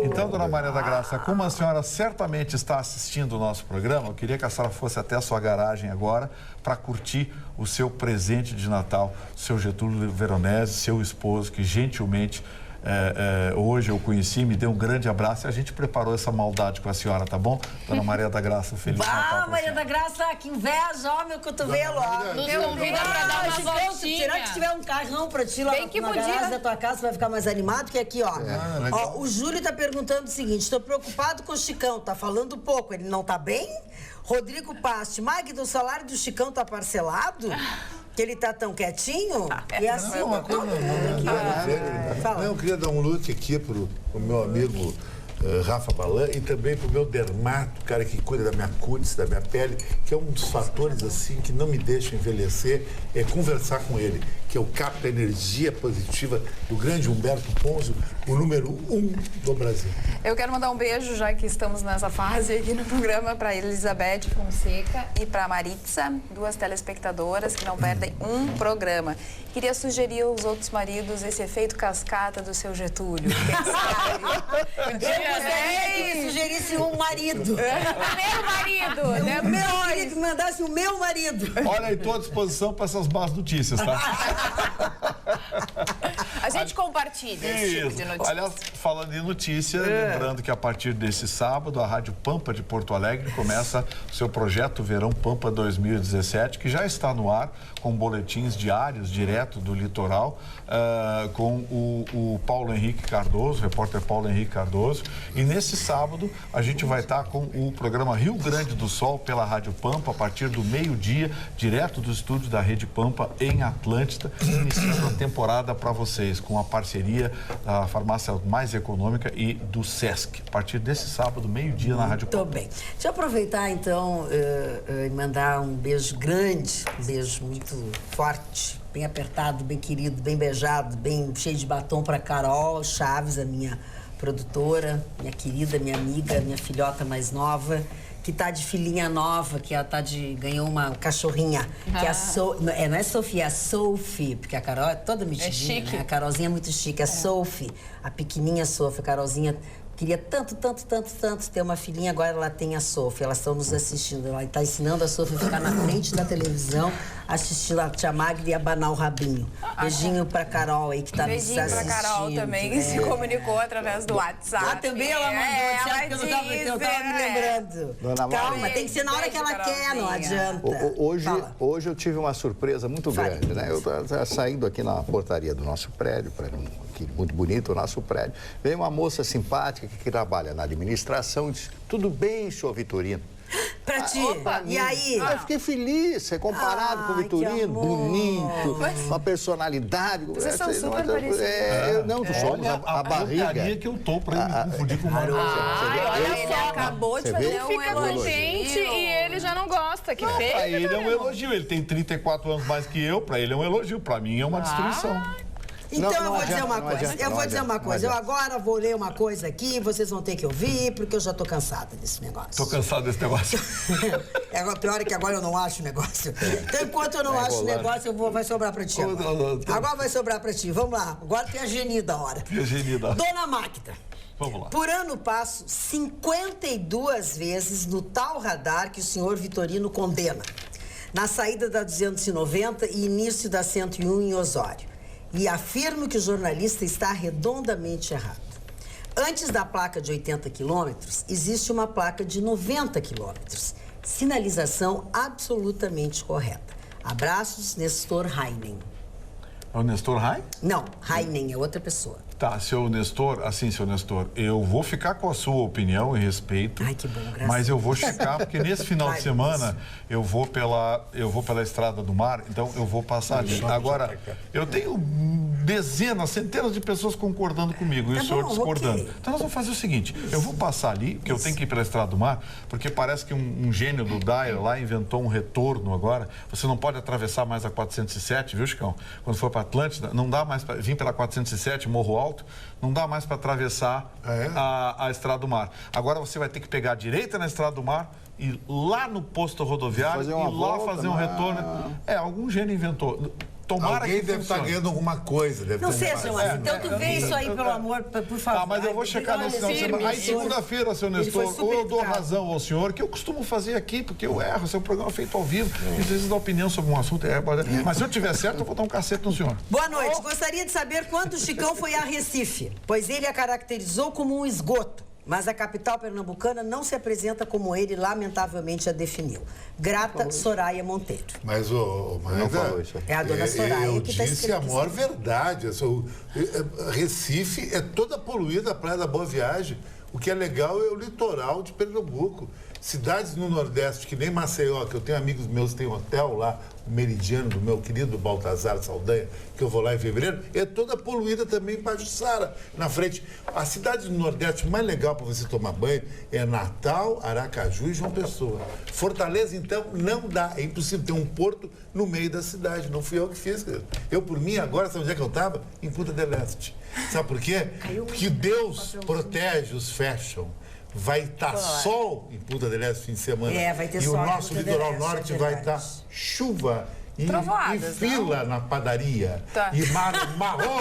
Então, Dona Maria da Graça, como a senhora certamente está assistindo o nosso programa, eu queria que a senhora fosse até a sua garagem agora para curtir o seu presente de Natal, seu Getúlio Veronese, seu esposo, que gentilmente hoje eu conheci, me deu um grande abraço e a gente preparou essa maldade com a senhora, tá bom? Dona Maria da Graça, feliz Natal. pra Maria senhora. da Graça, que inveja, ó, meu cotovelo, ó. Nos convida para dar uma Será voltinha. que tiver um carrão pra ti lá Bem que na podia. garagem da tua casa, vai ficar mais animado, que aqui, ó. Ó, o Júlio tá perguntando o seguinte, estou preocupado com o Chicão, tá falando pouco, ele não tá bem? Rodrigo Paste, Magda, o salário do Chicão tá parcelado? Que ele tá tão quietinho? E assim, Não, todo mundo aqui. Fala. Eu queria dar um look aqui pro meu amigo Rafa Balan e também pro meu dermato, cara que cuida da minha cutis, da minha pele, que é um dos fatores assim que não me deixa envelhecer, é conversar com ele, que é o capta energia positiva do grande Humberto Ponzio, o número 1 do Brasil. Eu quero mandar um beijo, já que estamos nessa fase aqui no programa, para Elizabeth Fonseca e para Maritza, 2 telespectadoras que não perdem um programa. Queria sugerir aos outros maridos esse efeito cascata do seu Getúlio. Quem sabe? Eu gostaria que me sugerisse um marido. Meu marido, né? O meu marido, que mandasse o meu marido. Olha, estou à disposição para essas más notícias, tá? A gente compartilha esse tipo de notícia. Aliás, falando em notícia, lembrando que a partir desse sábado, a Rádio Pampa de Porto Alegre começa o seu projeto Verão Pampa 2017, que já está no ar, com boletins diários, direto do litoral, com o Paulo Henrique Cardoso, o repórter Paulo Henrique Cardoso. E nesse sábado, a gente vai estar com o programa Rio Grande do Sol pela Rádio Pampa, a partir do meio-dia, direto do estúdio da Rede Pampa, em Atlântida, iniciando a temporada para vocês, com a parceria da farmácia mais econômica e do Sesc. A partir desse sábado, meio-dia, na Rádio Pampa. Muito bem. Deixa eu aproveitar, então, e mandar um beijo grande, um beijo muito forte, bem apertado, bem querido, bem beijado, bem cheio de batom para Carol Chaves, a minha produtora, minha querida, minha amiga, minha filhota mais nova, que tá de filhinha nova, que ela ganhou uma cachorrinha, que é não é Sofia, é a Sophie, porque a Carol é toda metidinha, chique. né? A Carolzinha é muito chique, a Sophie, a pequenininha Sophie, a Carolzinha queria tanto ter uma filhinha, agora ela tem a Sophie, elas estão nos assistindo, ela está ensinando a Sophie a ficar na frente da televisão, assistindo a tia Magda e abanar o rabinho. Beijinho pra Carol aí que tá nos assistindo. Beijinho pra Carol também, que se comunicou através do WhatsApp. Ah, também ela mandou WhatsApp, porque eu tava me lembrando. Dona Mari. Calma, tem que ser na hora que ela quer, não adianta. Hoje eu tive uma surpresa muito grande, né? Eu estava saindo aqui na portaria do nosso prédio, muito bonito o nosso prédio. Veio uma moça simpática que trabalha na administração e disse: tudo bem, senhor Vitorino? Pra ti. E aí? Eu fiquei feliz, ser comparado com o Vitorino, bonito, uma personalidade. Vocês são super parecidos. Não, tu somos a barriga. Que eu tô pra me confundir com o Mário. Ele acabou de fazer um Fica contente e ele já não gosta. Que feio. Pra ele é um elogio. Ele tem 34 anos mais que eu, pra ele é um elogio. Pra mim é uma destruição. Então Não eu vou dizer adianta, uma não coisa. adianta, Eu não vou dizer adianta, uma não coisa. Eu adianta. agora vou ler uma coisa aqui, vocês vão ter que ouvir, porque eu já tô cansada desse negócio. Tô cansado desse negócio. Pior é que agora eu não acho o negócio. Então, enquanto eu não acho o negócio, vai sobrar pra ti. Agora vai sobrar pra ti. Vamos lá. Agora tem a Geni da hora. Dona Magda. Vamos lá. Por ano passo 52 vezes no tal radar que o senhor Vitorino condena. Na saída da 290 e início da 101 em Osório. E afirmo que o jornalista está redondamente errado. Antes da placa de 80 quilômetros, existe uma placa de 90 quilômetros. Sinalização absolutamente correta. Abraços, Nestor Heinen. É o Nestor Rai? Não, Heinen é outra pessoa. Tá, seu Nestor, eu vou ficar com a sua opinião e respeito. Ai, que bom, graças mas eu vou checar, porque nesse final de semana eu vou pela Estrada do Mar, então eu vou passar ali. Agora, eu tenho dezenas, centenas de pessoas concordando comigo e o senhor discordando. Okay. Então nós vamos fazer o seguinte, eu vou passar ali, porque eu tenho que ir pela Estrada do Mar, porque parece que um gênio do Dyer lá inventou um retorno agora. Você não pode atravessar mais a 407, viu, Chicão? Quando for para Atlântida, não dá mais para vir pela 407, Morro Alto, não dá mais para atravessar a Estrada do Mar. Agora você vai ter que pegar a direita na Estrada do Mar e lá no posto rodoviário e lá fazer um retorno. Algum gênio inventou. Tomara Alguém que deve estar ganhando alguma coisa. Não sejam assim. Então tu vê isso aí, pelo amor, por favor. Mas eu vou checar nesse final de semana. Aí segunda-feira, seu Nestor, ou eu dou razão ao senhor, que eu costumo fazer aqui, porque eu erro, seu programa é feito ao vivo. Às vezes dá opinião sobre um assunto. Mas se eu tiver certo, eu vou dar um cacete no senhor. Boa noite. Gostaria de saber quando o Chicão foi a Recife, pois ele a caracterizou como um esgoto. Mas a capital pernambucana não se apresenta como ele lamentavelmente a definiu. Grata, Soraya Monteiro. Mas, não falou isso. É a dona Soraya que está escrito. Eu disse a maior verdade. Recife é toda poluída, a Praia da Boa Viagem. O que é legal é o litoral de Pernambuco. cidades no Nordeste, que nem Maceió, que eu tenho amigos meus que têm hotel lá, o Meridiano, do meu querido Baltazar Saldanha, que eu vou lá em fevereiro, é toda poluída também em Pajuçara, na frente. A cidade do Nordeste mais legal para você tomar banho é Natal, Aracaju e João Pessoa. Fortaleza, então, não dá. É impossível ter um porto no meio da cidade. Não fui eu que fiz, querido. Eu, por mim, agora, sabe onde é que eu estava? Em Punta del Este. Sabe por quê? Porque Deus protege os fashion. Vai estar sol em Punta del Este fim de semana. Vai ter e sol o em nosso Punta del litoral Este, norte é vai verdade. estar chuva e Trovoadas, fila na padaria. Tá. E marrom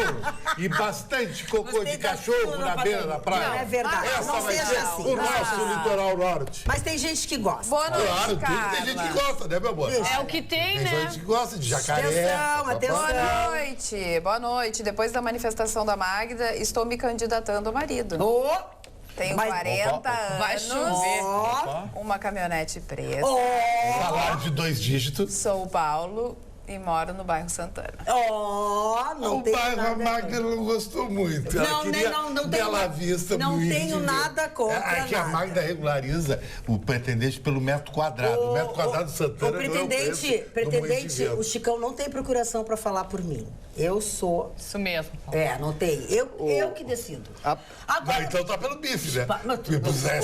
e bastante cocô Gostei de da cachorro fila na na beira da padaria. praia. Não, é verdade. Essa Não vai seja ser assim. o nosso litoral norte. Mas tem gente que gosta. Boa noite, Claro, Carla. tem gente que gosta, né, meu amor? É o que tem, Tem né? gente que gosta de jacaré. Atenção, papapá. atenção. Boa noite. Depois da manifestação da Magda, estou me candidatando ao marido. Ô, Tenho Vai- 40 Vai anos, chover. uma caminhonete preta, Salário de 2 dígitos. sou Paulo e moro no bairro Santana. não O tem bairro nada. Magda não gostou muito. Ela Não, queria não tenho Bela nada- Vista, não Luiz tenho de Ver. nada contra É que a nada. Magda regulariza o pretendente pelo metro quadrado. O metro quadrado do Santana O pretendente, pretendente, o Chicão não tem procuração para falar por mim. Eu sou. Isso mesmo. Não tem. Eu que decido. Agora. Então tá pelo bife, né? Mas E puser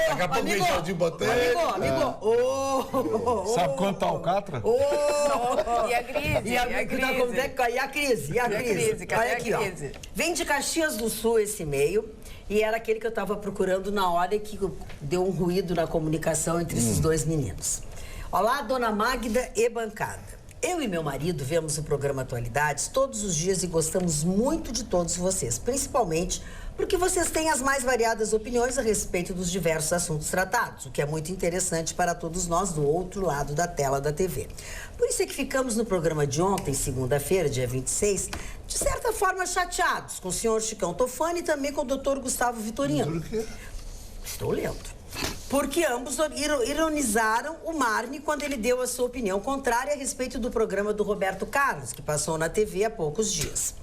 daqui a pouco vem Jardim Botânico. Amigo. Sabe quanto tá o Alcatra? E a crise? E a crise? Cadê Olha a aqui, ó. crise? Vem de Caxias do Sul esse e-mail e era aquele que eu estava procurando na hora que deu um ruído na comunicação entre esses dois meninos. Olá, dona Magda e bancada. Eu e meu marido vemos o programa Atualidades todos os dias e gostamos muito de todos vocês, principalmente porque vocês têm as mais variadas opiniões a respeito dos diversos assuntos tratados, o que é muito interessante para todos nós do outro lado da tela da TV. Por isso é que ficamos no programa de ontem, segunda-feira, dia 26, de certa forma chateados com o senhor Chicão Tofani e também com o doutor Gustavo Vitorino. Por quê? Estou lendo. Porque ambos ironizaram o Marne quando ele deu a sua opinião contrária a respeito do programa do Roberto Carlos, que passou na TV há poucos dias.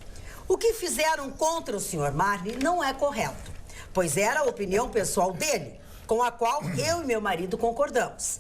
O que fizeram contra o senhor Marne não é correto, pois era a opinião pessoal dele, com a qual eu e meu marido concordamos.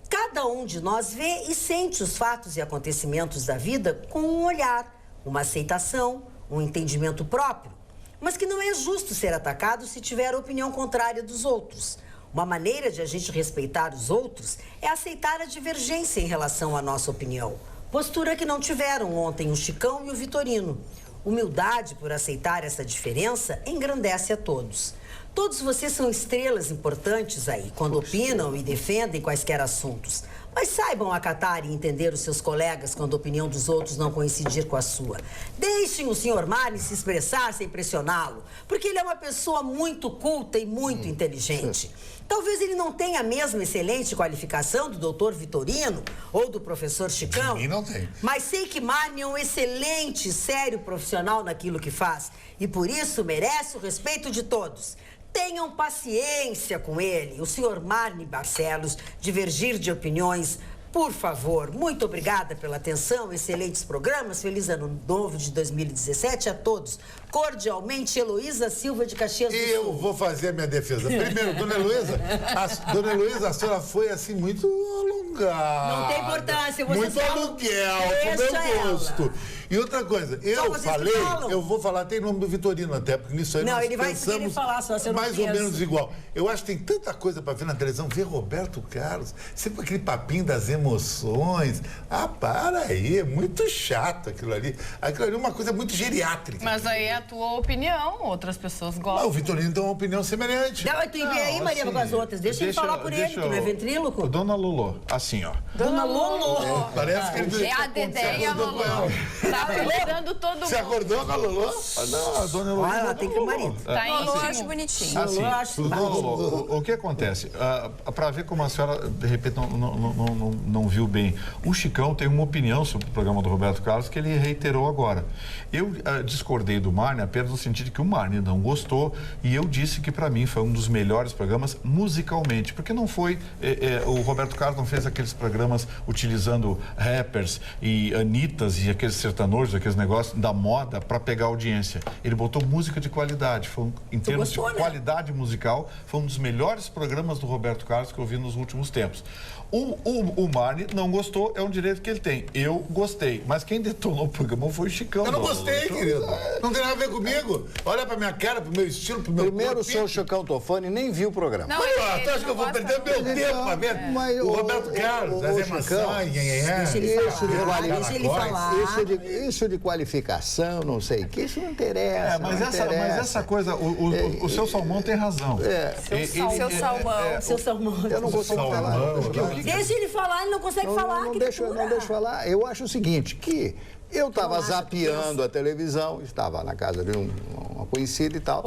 Cada um de nós vê e sente os fatos e acontecimentos da vida com um olhar, uma aceitação, um entendimento próprio, mas que não é justo ser atacado se tiver a opinião contrária dos outros. Uma maneira de a gente respeitar os outros é aceitar a divergência em relação à nossa opinião. Postura que não tiveram ontem o Chicão e o Vitorino. Humildade por aceitar essa diferença engrandece a todos. Todos vocês são estrelas importantes aí, quando opinam e defendem quaisquer assuntos. Mas saibam acatar e entender os seus colegas quando a opinião dos outros não coincidir com a sua. Deixem o senhor Marne se expressar sem pressioná-lo, porque ele é uma pessoa muito culta e muito inteligente. Talvez ele não tenha a mesma excelente qualificação do doutor Vitorino ou do professor Chicão. De mim não tem. Mas sei que Marne é um excelente e sério profissional naquilo que faz. E por isso merece o respeito de todos. Tenham paciência com ele, o senhor Marne Barcelos, divergir de opiniões, por favor. Muito obrigada pela atenção, excelentes programas, feliz ano novo de 2017 a todos. Cordialmente, Heloísa Silva de Caxias do Sul. Eu vou fazer a minha defesa. Primeiro, dona Heloísa, a senhora foi assim muito alongada. Não tem importância, você muito fala- aluguel, pro Deixa meu gosto. ela. E outra coisa, eu vocês que falei, falam. eu vou falar, tem nome do Vitorino até, porque nisso aí Não, nós ele vai pensamos querer falar, só você não mais ou pensa. menos igual. Eu acho que tem tanta coisa para ver na televisão, ver Roberto Carlos, sempre aquele papinho das emoções. Ah, para aí, é muito chato aquilo ali. Aquilo ali é uma coisa muito geriátrica. Mas aí é a tua opinião, outras pessoas Ah, o gostam. Vitorino tem uma opinião semelhante. Dá tu envia aí, Maria, com as outras. Deixa ele falar por ele, tu não é ventríloco? Dona Lulu, assim, ó. Dona Lolo. Parece que ele É a Dedé e a acordou com Lolo. ela. Tá ajudando todo Você mundo. acordou com a Lulu? Não, a Dona Lulu. Ah, ela tem que ter marido. Tá Lolo, eu acho íntimo. bonitinho. Assim, Eu acho Dona Lulu, o que acontece? Para ver como a senhora, de repente, não viu bem. O Chicão tem uma opinião sobre o programa do Roberto Carlos que ele reiterou agora. Eu discordei do Marne apenas no sentido de que o Marne não gostou e eu disse que, para mim, foi um dos melhores programas musicalmente, porque não foi... o Roberto Carlos não fez aqueles programas utilizando rappers e anitas e aqueles sertanejos noite, aqueles negócios da moda para pegar audiência. Ele botou música de qualidade. Em termos de qualidade musical, foi um dos melhores programas do Roberto Carlos que eu vi nos últimos tempos. O Marne não gostou, é um direito que ele tem. Eu gostei, mas quem detonou o programa foi o Chicão. Eu não gostei, querido. Não tem nada a ver comigo. Olha pra minha cara, pro meu estilo, pro meu Primeiro, sou o Chicão Tofani, nem vi o programa. Não, Mas, tu acha que eu vou perder meu tempo pra ver o Roberto Carlos, Zé Maçã, Isso de qualificação, não sei o que, isso não interessa. Mas essa coisa, o seu Salmão tem razão. Seu Salmão. Seu Salmão. Eu não consigo falar. Deixa ele falar, ele não consegue falar. Não deixa falar. Eu acho o seguinte, que eu estava zapeando a televisão, estava na casa de uma conhecida e tal.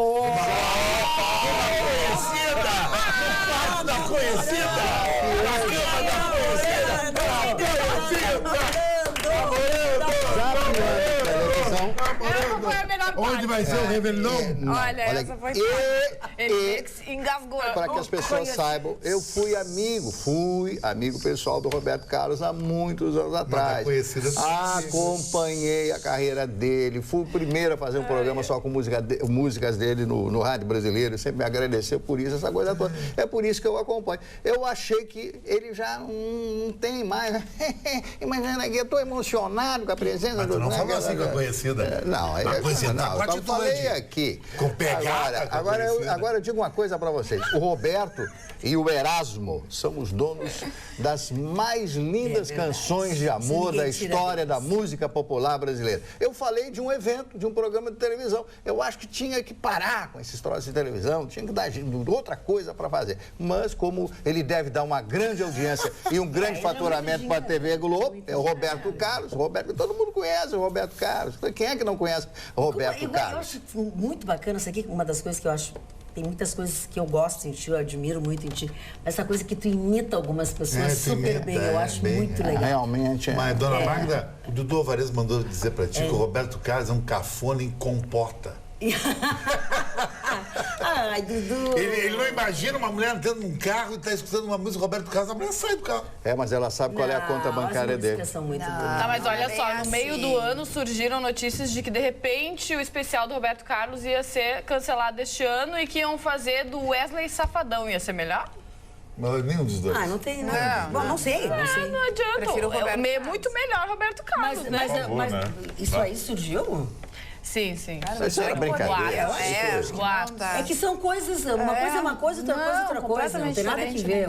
Onde vai ser o Réveillon? Olha, essa foi Ele engasgou. Para que as pessoas saibam, eu fui amigo pessoal do Roberto Carlos há muitos anos atrás. Acompanhei a carreira dele, fui o primeiro a fazer um programa só com músicas dele no Rádio Brasileiro, sempre me agradeceu por isso, essa coisa toda. É por isso que eu acompanho. Eu achei que ele já não tem mais. Imagina aqui, eu estou emocionado com a presença Mas do... tu não falou assim com a conhecida? Não, eu falei aqui. Com pegada. Agora eu digo uma coisa para vocês. O Roberto e o Erasmo são os donos das mais lindas canções de amor da história da música popular brasileira. Eu falei de um evento, de um programa de televisão. Eu acho que tinha que parar com esses troços de televisão, tinha que dar outra coisa para fazer. Mas como ele deve dar uma grande audiência e um grande faturamento para a TV Globo, é o Roberto Carlos. Todo mundo conhece o Roberto Carlos. Quem é que não conhece o Roberto Carlos? Eu acho muito bacana isso aqui, uma das coisas que eu acho... Tem muitas coisas que eu gosto em ti, eu admiro muito em ti. Mas essa coisa que tu imita algumas pessoas super bem, eu acho muito legal. Realmente é. Mas, dona Magda, o Dudu Alvarez mandou dizer pra ti que o Roberto Carlos é um cafona em compota. Ai, Dudu. Ele não imagina uma mulher entrando num carro e tá escutando uma música do Roberto Carlos, a mulher sai do carro. Mas ela sabe qual é a conta bancária dele. São muito boas. Tá, mas olha só, no assim. meio do ano surgiram notícias de que, de repente, o especial do Roberto Carlos ia ser cancelado este ano e que iam fazer do Wesley Safadão. Ia ser melhor? Mas nenhum dos dois. Não tem nada. Bom, não sei. Não adianta. Prefiro o Roberto Carlos. Muito melhor Roberto Carlos, né? Mas isso aí surgiu? Sim. Isso era brincadeira. É que são coisas, uma coisa é uma coisa, outra coisa é outra coisa. Não tem nada que ver.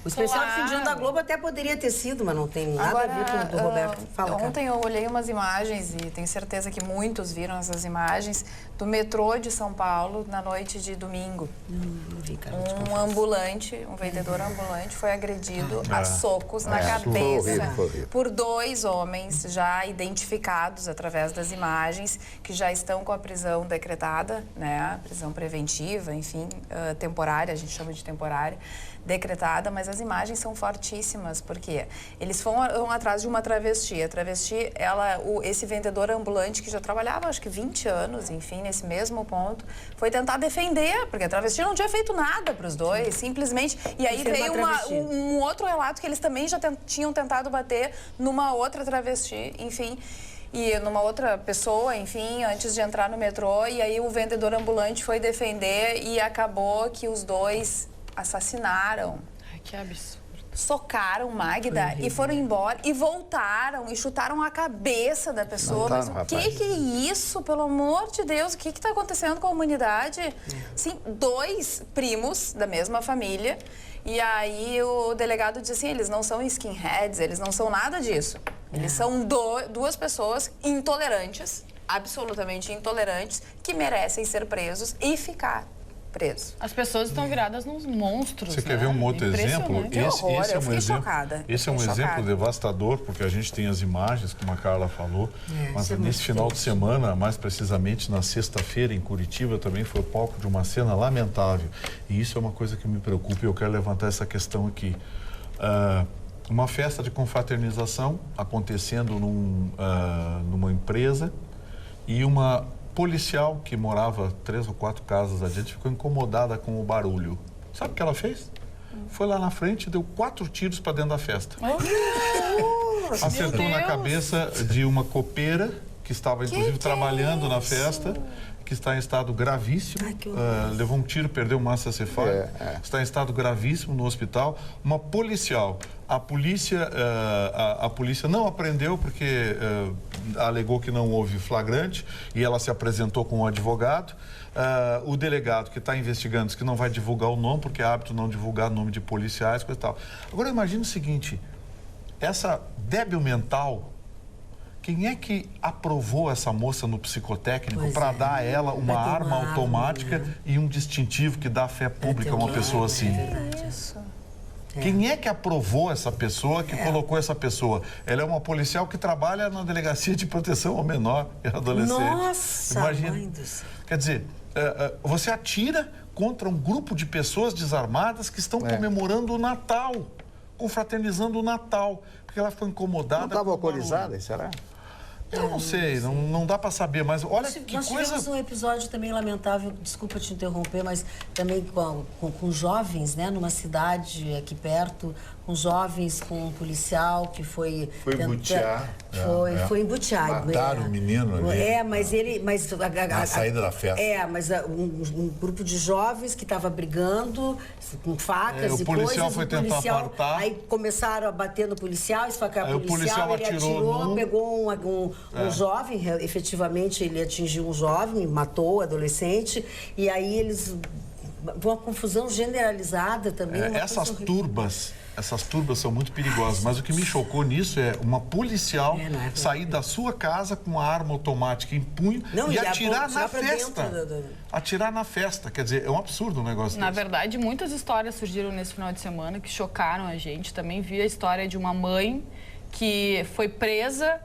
O especial de fim de ano da Globo até poderia ter sido, mas não tem nada a ver com o do Roberto. Ontem eu olhei umas imagens e tenho certeza que muitos viram essas imagens do metrô de São Paulo na noite de domingo. Um ambulante, um vendedor ambulante foi agredido a socos na cabeça por 2 homens já identificados através das imagens, que já estão com a prisão decretada, né? Prisão preventiva, enfim, temporária, a gente chama de temporária, decretada, mas as imagens são fortíssimas, porque eles foram atrás de uma travesti. A travesti, esse vendedor ambulante que já trabalhava, acho que 20 anos, enfim, nesse mesmo ponto, foi tentar defender, porque a travesti não tinha feito nada para os dois, simplesmente. E aí veio um outro relato que eles também já tinham tentado bater numa outra travesti, enfim, e numa outra pessoa, enfim, antes de entrar no metrô. E aí o vendedor ambulante foi defender e acabou que os dois assassinaram. Ai, que absurdo. Socaram Magda e foram embora e voltaram e chutaram a cabeça da pessoa. Mas o que é isso, pelo amor de Deus? O que está acontecendo com a humanidade? Sim, 2 primos da mesma família. E aí o delegado disse assim, eles não são skinheads, eles não são nada disso. Eles são 2 pessoas intolerantes, absolutamente intolerantes, que merecem ser presos e ficar preso. As pessoas estão viradas nos monstros. Você quer ver um outro exemplo? Esse é um exemplo devastador, porque a gente tem as imagens, como a Carla falou, mas nesse final de semana, mais precisamente na sexta-feira em Curitiba, também foi palco de uma cena lamentável. E isso é uma coisa que me preocupa e eu quero levantar essa questão aqui. Uma festa de confraternização acontecendo numa empresa e uma policial que morava 3 ou 4 casas adiante ficou incomodada com o barulho. Sabe o que ela fez? Foi lá na frente e deu 4 tiros para dentro da festa. Acertou na cabeça de uma copeira que estava, inclusive, trabalhando na festa, que está em estado gravíssimo. Levou um tiro, perdeu massa cefálica. Está em estado gravíssimo no hospital. Uma policial. A polícia não apreendeu porque alegou que não houve flagrante e ela se apresentou com um advogado. O delegado que está investigando disse que não vai divulgar o nome, porque é hábito não divulgar nome de policiais, coisa e tal. Agora, imagina o seguinte, essa débil mental, quem é que aprovou essa moça no psicotécnico para dar a ela uma arma automática e um distintivo que dá fé pública a uma pessoa assim? Quem é que aprovou essa pessoa, que colocou essa pessoa? Ela é uma policial que trabalha na Delegacia de Proteção ao Menor e Adolescente. Nossa, imagina. mãe do céu. Quer dizer, você atira contra um grupo de pessoas desarmadas que estão comemorando o Natal, confraternizando o Natal, porque ela ficou incomodada. Não estava alcoolizada, será? Eu não sei, não dá para saber, mas olha que Nós coisa... tivemos um episódio também lamentável, desculpa te interromper, mas também com jovens, né, numa cidade aqui perto, com jovens, com um policial que foi... embutiar. Foi embutiar. Mataram o menino ali. Mas ele... Na saída da festa. Mas um grupo de jovens que estava brigando com facas e o policial coisas. foi tentar apartar. Aí começaram a bater no policial, esfacar o policial, ele atirou pegou um jovem, efetivamente ele atingiu um jovem, matou o adolescente, e aí eles... Uma confusão generalizada também. Essas turbas são muito perigosas, mas o que me chocou nisso é uma policial sair da sua casa com uma arma automática em punho e atirar na festa. Atirar na festa, quer dizer, é um absurdo um negócio Na desse. verdade, muitas histórias surgiram nesse final de semana que chocaram a gente. Também vi a história de uma mãe que foi presa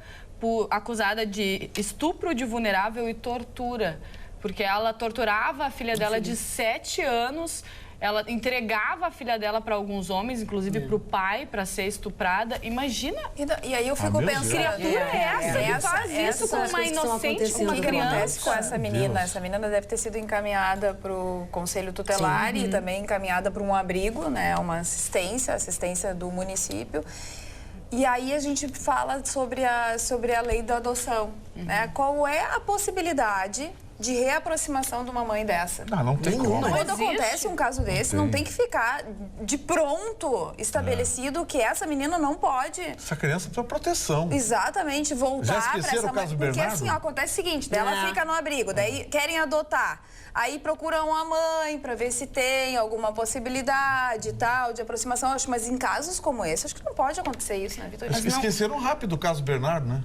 acusada de estupro de vulnerável e tortura, porque ela torturava a filha dela de 7 anos, ela entregava a filha dela para alguns homens, inclusive para o pai, para ser estuprada. Imagina! E aí eu fico pensando... Que criatura é essa que faz isso com uma inocente, com uma O que acontece criança? com essa menina? Essa menina deve ter sido encaminhada para o Conselho Tutelar e também encaminhada para um abrigo, né? Uma assistência do município. E aí a gente fala sobre a lei da adoção, né? Qual é a possibilidade de reaproximação de uma mãe dessa? Não tem como. Quando acontece um caso desse, não tem que ficar de pronto estabelecido que essa menina não pode... Essa criança precisa de proteção. Exatamente, voltar para essa o caso mãe. Porque Bernardo? assim, acontece o seguinte, ela fica no abrigo, daí querem adotar. Aí procuram a mãe para ver se tem alguma possibilidade e tal, de aproximação. Mas em casos como esse, acho que não pode acontecer isso, né, Vitor? Esqueceram rápido o caso Bernardo, né?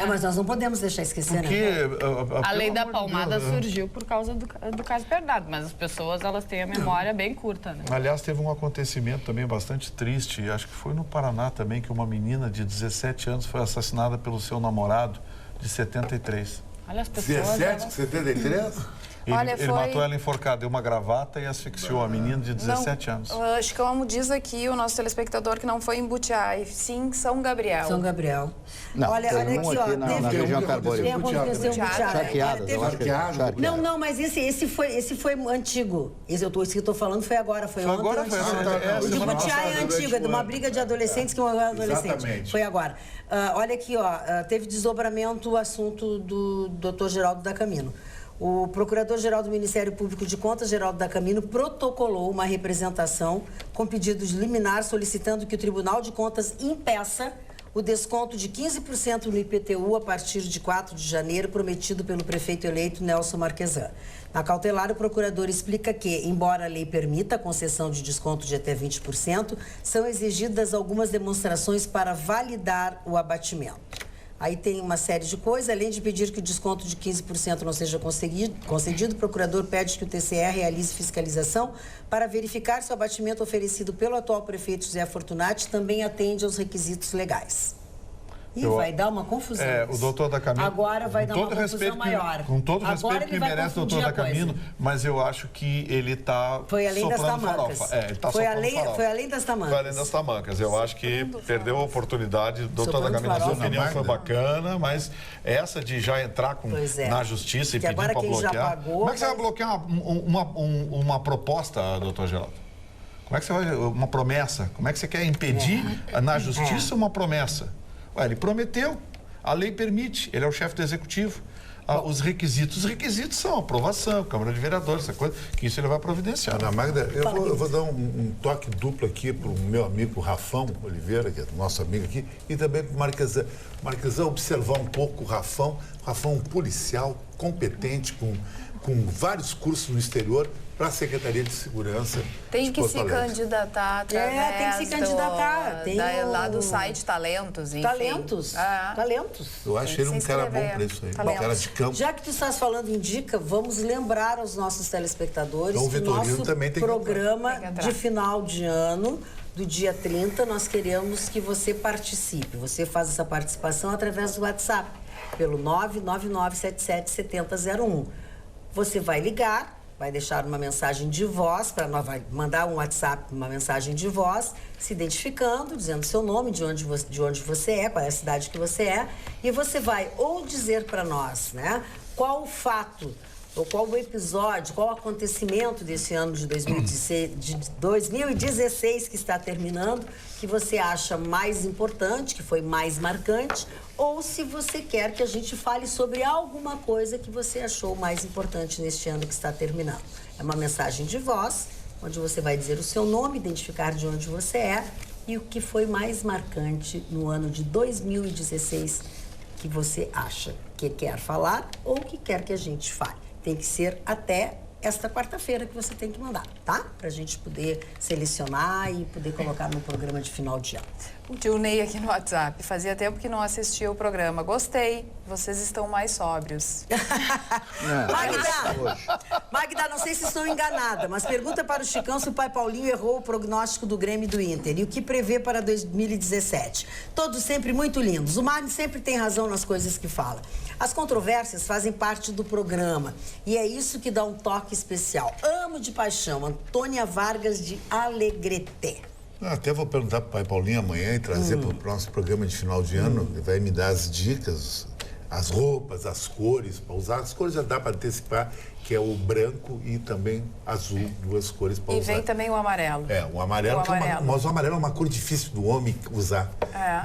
Mas nós não podemos deixar esquecer, Porque, né? A lei da palmada Deus, surgiu por causa do caso Bernardo, mas as pessoas, elas têm a memória bem curta, né? Aliás, teve um acontecimento também bastante triste, acho que foi no Paraná também, que uma menina de 17 anos foi assassinada pelo seu namorado de 73. Olha as pessoas... 17, 73? Ele matou ela enforcada, deu uma gravata e asfixiou a menina de 17 anos. Acho que como diz aqui o nosso telespectador que não foi em Butiá, e sim São Gabriel. São Gabriel. Não, olha tem aqui, um aqui na região Carboneira. Aconteceu um Butiá. Charqueadas, eu acho que é. Não, mas esse foi antigo. Esse que eu estou falando foi agora, foi ontem. Agora, O de Butiá é antigo, é de uma briga de adolescentes que morreu adolescente. Exatamente. Foi agora. Olha aqui, teve desdobramento o assunto do Dr. Geraldo da Camino. O Procurador-Geral do Ministério Público de Contas, Geraldo da Camino, protocolou uma representação com pedido de liminar solicitando que o Tribunal de Contas impeça o desconto de 15% no IPTU a partir de 4 de janeiro, prometido pelo prefeito eleito Nelson Marquesan. Na cautelar, o procurador explica que, embora a lei permita a concessão de desconto de até 20%, são exigidas algumas demonstrações para validar o abatimento. Aí tem uma série de coisas, além de pedir que o desconto de 15% não seja concedido, o procurador pede que o TCE realize fiscalização para verificar se o abatimento oferecido pelo atual prefeito José Fortunati também atende aos requisitos legais. E vai dar uma confusão. O doutor da Camino... Agora vai dar uma confusão maior. Com todo o respeito que merece o doutor da Camino, mas eu acho que ele está Foi além das tamancas. Ele está foi além das tamancas. Foi além das tamancas. Eu acho que perdeu a oportunidade. O doutor da Camino, a sua opinião foi bacana, mas essa de já entrar na justiça e pedir para bloquear... Como é que você vai bloquear uma proposta, doutor Geraldo? Como é que você vai... Uma promessa? Como é que você quer impedir na justiça uma promessa? Ele prometeu, A lei permite, ele é o chefe do executivo. Os requisitos são aprovação, Câmara de Vereadores, essa coisa, que isso ele vai providenciar. Ana Magda, eu vou dar um toque duplo aqui para o meu amigo Rafão Oliveira, que é nosso amigo aqui, e também para o Marquesan. Marquesan, observar um pouco o Rafão. Rafão é um policial competente, com vários cursos no exterior, para a Secretaria de Segurança. Tem que se candidatar através tem que se candidatar. lá do site Talentos, enfim. Talentos. Talentos. Eu acho ele um cara bom para isso aí, um cara de campo. Já que tu estás falando em dica, vamos lembrar aos nossos telespectadores Então, que o nosso também tem programa de final de ano, do dia 30, nós queremos que você participe. Você faz essa participação através do WhatsApp, pelo 999777001. Você vai ligar, vai deixar uma mensagem de voz, vai mandar um WhatsApp, uma mensagem de voz, se identificando, dizendo seu nome, de onde você é, qual é a cidade que você é, e você vai ou dizer para nós, né, qual o fato, ou qual o episódio, qual o acontecimento desse ano de 2016 que está terminando, que você acha mais importante, que foi mais marcante, ou se você quer que a gente fale sobre alguma coisa que você achou mais importante neste ano que está terminando. É uma mensagem de voz, onde você vai dizer o seu nome, identificar de onde você é e o que foi mais marcante no ano de 2016 que você acha que quer falar ou que quer que a gente fale. Tem que ser até esta quarta-feira que você tem que mandar, tá? Pra gente poder selecionar e poder colocar no programa de final de ano. O tio Ney aqui no WhatsApp. Fazia tempo que não assistia o programa. Gostei. Vocês estão mais sóbrios. Magda, não sei se estou enganada, mas pergunta para o Chicão se o pai Paulinho errou o prognóstico do Grêmio e do Inter e o que prevê para 2017. Todos sempre muito lindos. O Magno sempre tem razão nas coisas que fala. As controvérsias fazem parte do programa e é isso que dá um toque especial. Amo de paixão, Antônia Vargas de Alegrete. Até vou perguntar para o pai Paulinho amanhã e trazer para o próximo programa de final de ano. Ele vai me dar as dicas, as roupas, as cores para usar. As cores já dá para antecipar, que é o branco e também azul, duas cores para usar. E vem também o amarelo. O amarelo. Mas o amarelo é uma cor difícil do homem usar.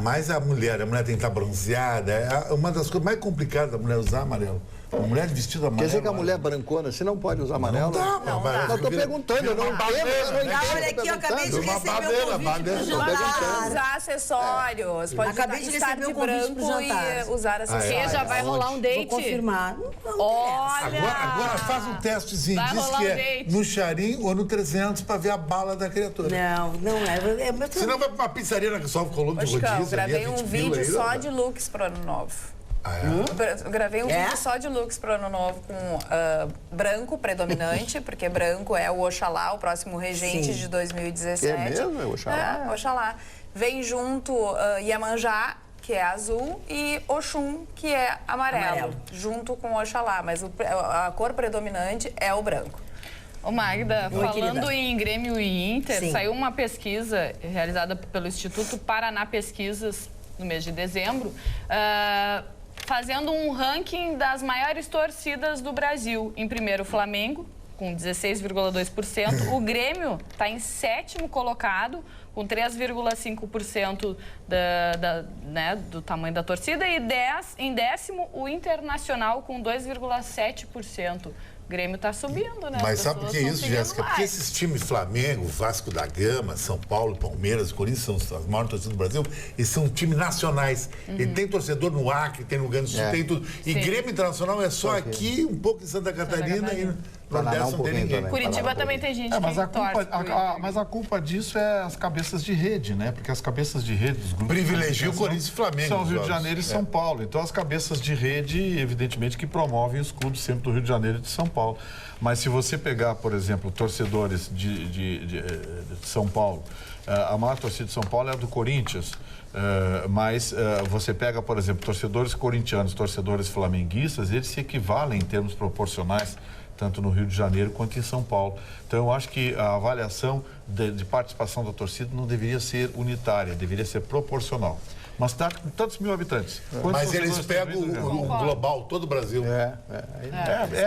Mas a mulher tem que estar bronzeada. É uma das coisas mais complicadas da mulher usar amarelo. Uma mulher de vestido amarelo. Quer dizer que a mulher brancona, você não pode usar amarelo? Não dá. Eu estou perguntando, eu não entendo. Olha aqui, eu acabei de receber um convite pro jantar. Usar acessórios. Pode Acabei de estar receber de um convite pro branco jantar. e usar acessórios. Já vai rolar um date? Vou confirmar. Olha! Agora faz um testezinho. Vai Diz rolar que um é date. no Charim ou no 300 para ver a bala da criatura. Não é. Senão vai para uma pizzaria na Salve Colombo de Chicão, rodízio. gravei um vídeo só de looks pro ano novo. Eu gravei um vídeo só de looks pro ano novo com branco predominante, porque branco é o Oxalá, o próximo regente de 2017. É mesmo? É Oxalá? Oxalá. Vem junto Iemanjá, que é azul, e Oxum, que é amarelo. Junto com Oxalá, mas a cor predominante é o branco. Ô Magda, falando querida. em Grêmio e Inter, Sim. saiu uma pesquisa realizada pelo Instituto Paraná Pesquisas no mês de dezembro, fazendo um ranking das maiores torcidas do Brasil. Em primeiro, o Flamengo, com 16,2%. O Grêmio está em sétimo colocado, com 3,5% do tamanho da torcida. E em décimo, o Internacional, com 2,7%. O Grêmio está subindo, né? Mas sabe por que isso, Jéssica? Porque esses times Flamengo, Vasco da Gama, São Paulo, Palmeiras, Corinthians são as maiores torcidas do Brasil e são times nacionais. E tem torcedor no Acre, tem no Rio Grande do Sul, tem tudo. E Grêmio Internacional é só aqui, um pouco em Santa Catarina e no Nordeste não tem ninguém. Curitiba também tem gente que Mas a culpa disso é as cabeças de rede, né? Porque as cabeças de rede dos grupos... Privilegia o Corinthians e Flamengo. São Rio de Janeiro e São Paulo. Então, as cabeças de rede, evidentemente, que promovem os clubes sempre do Rio de Janeiro e de São Paulo. Mas se você pegar, por exemplo, torcedores de São Paulo, a maior torcida de São Paulo é a do Corinthians, mas você pega, por exemplo, torcedores corintianos, torcedores flamenguistas, eles se equivalem em termos proporcionais tanto no Rio de Janeiro quanto em São Paulo. Então, eu acho que a avaliação de participação da torcida não deveria ser unitária, deveria ser proporcional. Mas está com tantos mil habitantes. Mas eles pegam o global, todo o Brasil.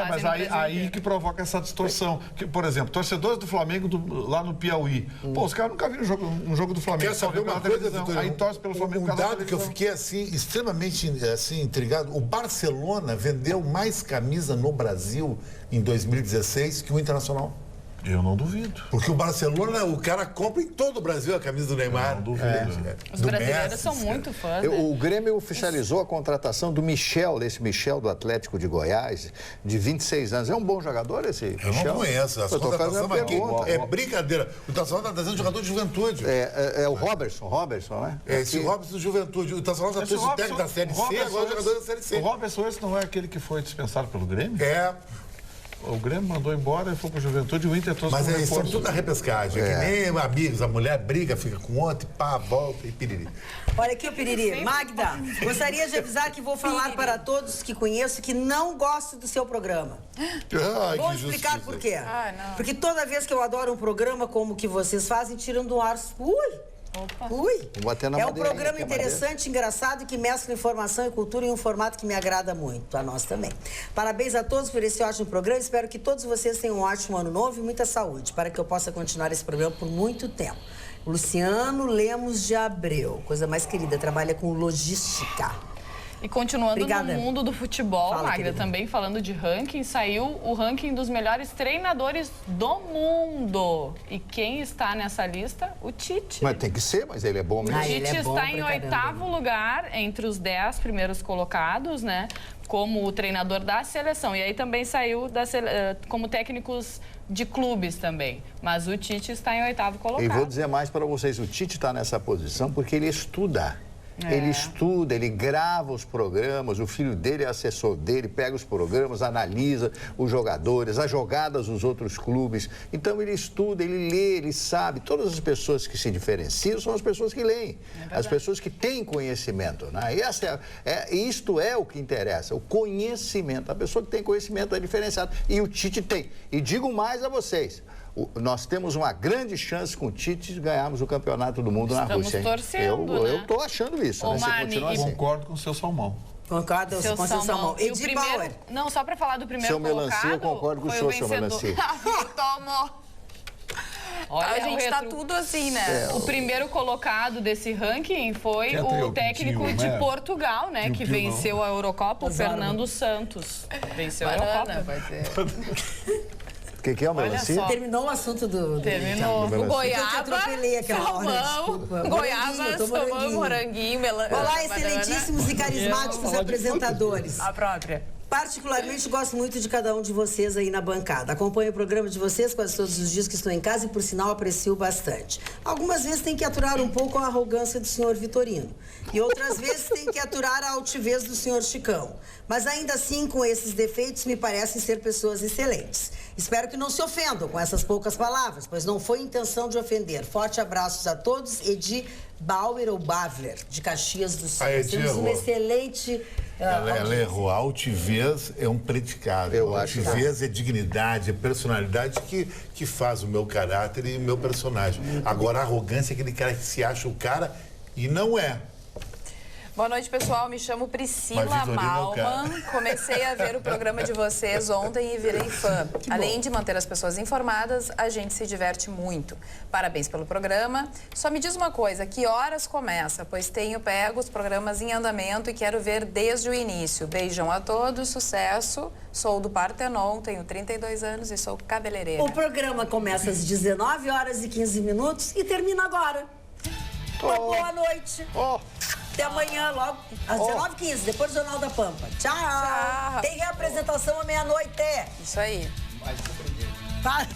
Mas aí que provoca essa distorção. Que, por exemplo, torcedores do Flamengo lá no Piauí. Pô, os caras nunca viram um jogo do Flamengo. Quer saber uma coisa, Vitor? Aí torce pelo Flamengo. Um dado que eu fiquei assim, extremamente intrigado. O Barcelona vendeu mais camisa no Brasil em 2016 que o Internacional. Eu não duvido. Porque o Barcelona, o cara compra em todo o Brasil a camisa do Neymar. Eu não duvido. Os brasileiros são muito fãs. O Grêmio oficializou a contratação do Michel do Atlético de Goiás, de 26 anos. É um bom jogador esse Michel? Eu não conheço. As contratações aqui é brincadeira. O Internacional está trazendo jogador de Juventude. É o Robertson, né? Esse Robertson do Juventude. O Internacional já trouxe o técnico da Série C, agora o jogador da Série C. O Robertson esse não é aquele que foi dispensado pelo Grêmio? É. O Grêmio mandou embora e foi para o Juventude e o Inter trouxe. Mas isso é tudo na repescagem. É que nem amigos, a mulher briga, fica com ontem, pá, volta e piriri. Olha aqui o piriri. Magda, gostaria de avisar que vou falar para todos que conheço que não gosto do seu programa. Ai, vou explicar por quê. Porque toda vez que eu adoro um programa como o que vocês fazem, tiram do ar. Ui! É um programa interessante, engraçado e que mescla informação e cultura em um formato que me agrada muito. A nós também. Parabéns a todos por esse ótimo programa. Espero que todos vocês tenham um ótimo ano novo e muita saúde, para que eu possa continuar esse programa por muito tempo. Luciano Lemos de Abreu, coisa mais querida, trabalha com logística. E continuando Obrigada. No mundo do futebol, Fala, Magda, querida. também falando de ranking, saiu o ranking dos melhores treinadores do mundo. E quem está nessa lista? O Tite. Mas tem que ser, mas ele é bom mesmo. O ele Tite é bom está em pra caramba. 8º lugar entre os 10 primeiros colocados, né? Como o treinador da seleção. E aí também saiu como técnicos de clubes também. Mas o Tite está em 8º colocado. E vou dizer mais para vocês, o Tite está nessa posição porque ele estuda. Ele estuda, ele grava os programas, o filho dele é assessor dele, pega os programas, analisa os jogadores, as jogadas dos outros clubes. Então ele estuda, ele lê, ele sabe. Todas as pessoas que se diferenciam são as pessoas que leem, as pessoas que têm conhecimento. Né? E isto é o que interessa, o conhecimento. A pessoa que tem conhecimento é diferenciada. E o Tite tem. E digo mais a vocês. Nós temos uma grande chance com o Tite de ganharmos o campeonato do mundo na Rússia. Estamos torcendo, Eu estou achando isso. Ô, Né? Mani, continua assim. Concordo com o seu Salmão. Concordo com o seu Salmão. E o Edi primeiro... Bauer. Não, só para falar do primeiro Seu melancia, colocado... eu concordo com o foi senhor, seu vencedor. melancia. Tomou. Olha, A gente tá tudo assim, né? O primeiro colocado desse ranking foi Quem até o o técnico Pintinho, de né? Portugal, né? Que Piu-piu, venceu a Eurocopa, o Fernando Santos. Venceu a Eurocopa. Vai ser. O que é o melancia? só. Terminou o assunto do... Terminou. Eu te Goiaba, atropelei aquela hora, desculpa. goiaba, Moranguinho, tô salmão, moranguinho, melancia. Olá, excelentíssimos e carismáticos apresentadores. A própria. Particularmente, gosto muito de cada um de vocês aí na bancada. Acompanho o programa de vocês quase todos os dias que estou em casa e, por sinal, aprecio bastante. Algumas vezes tem que aturar um pouco a arrogância do senhor Vitorino. E outras vezes tem que aturar a altivez do senhor Chicão. Mas ainda assim, com esses defeitos, me parecem ser pessoas excelentes. Espero que não se ofendam com essas poucas palavras, pois não foi intenção de ofender. Forte abraços a todos. Edi Bauer ou Bavler, de Caxias do Sul. Temos uma excelente... Ela errou. A altivez é um predicado. Eu a acho altivez é dignidade, é personalidade que faz o meu caráter e o meu personagem. Agora, a arrogância é aquele cara que se acha o cara e não é. Boa noite, pessoal. Me chamo Priscila Mas Vitorino é o cara. Malman. Comecei a ver o programa de vocês ontem e virei fã. Além de manter as pessoas informadas, a gente se diverte muito. Parabéns pelo programa. Só me diz uma coisa, que horas começa? Pois tenho pego os programas em andamento e quero ver desde o início. Beijão a todos, sucesso. Sou do Partenon, tenho 32 anos e sou cabeleireira. O programa começa às 19h15 e termina agora. Uma boa noite. Até amanhã, logo, às 19h15, depois do Jornal da Pampa. Tchau. Tchau. Tem reapresentação à meia-noite. Isso aí. Vai.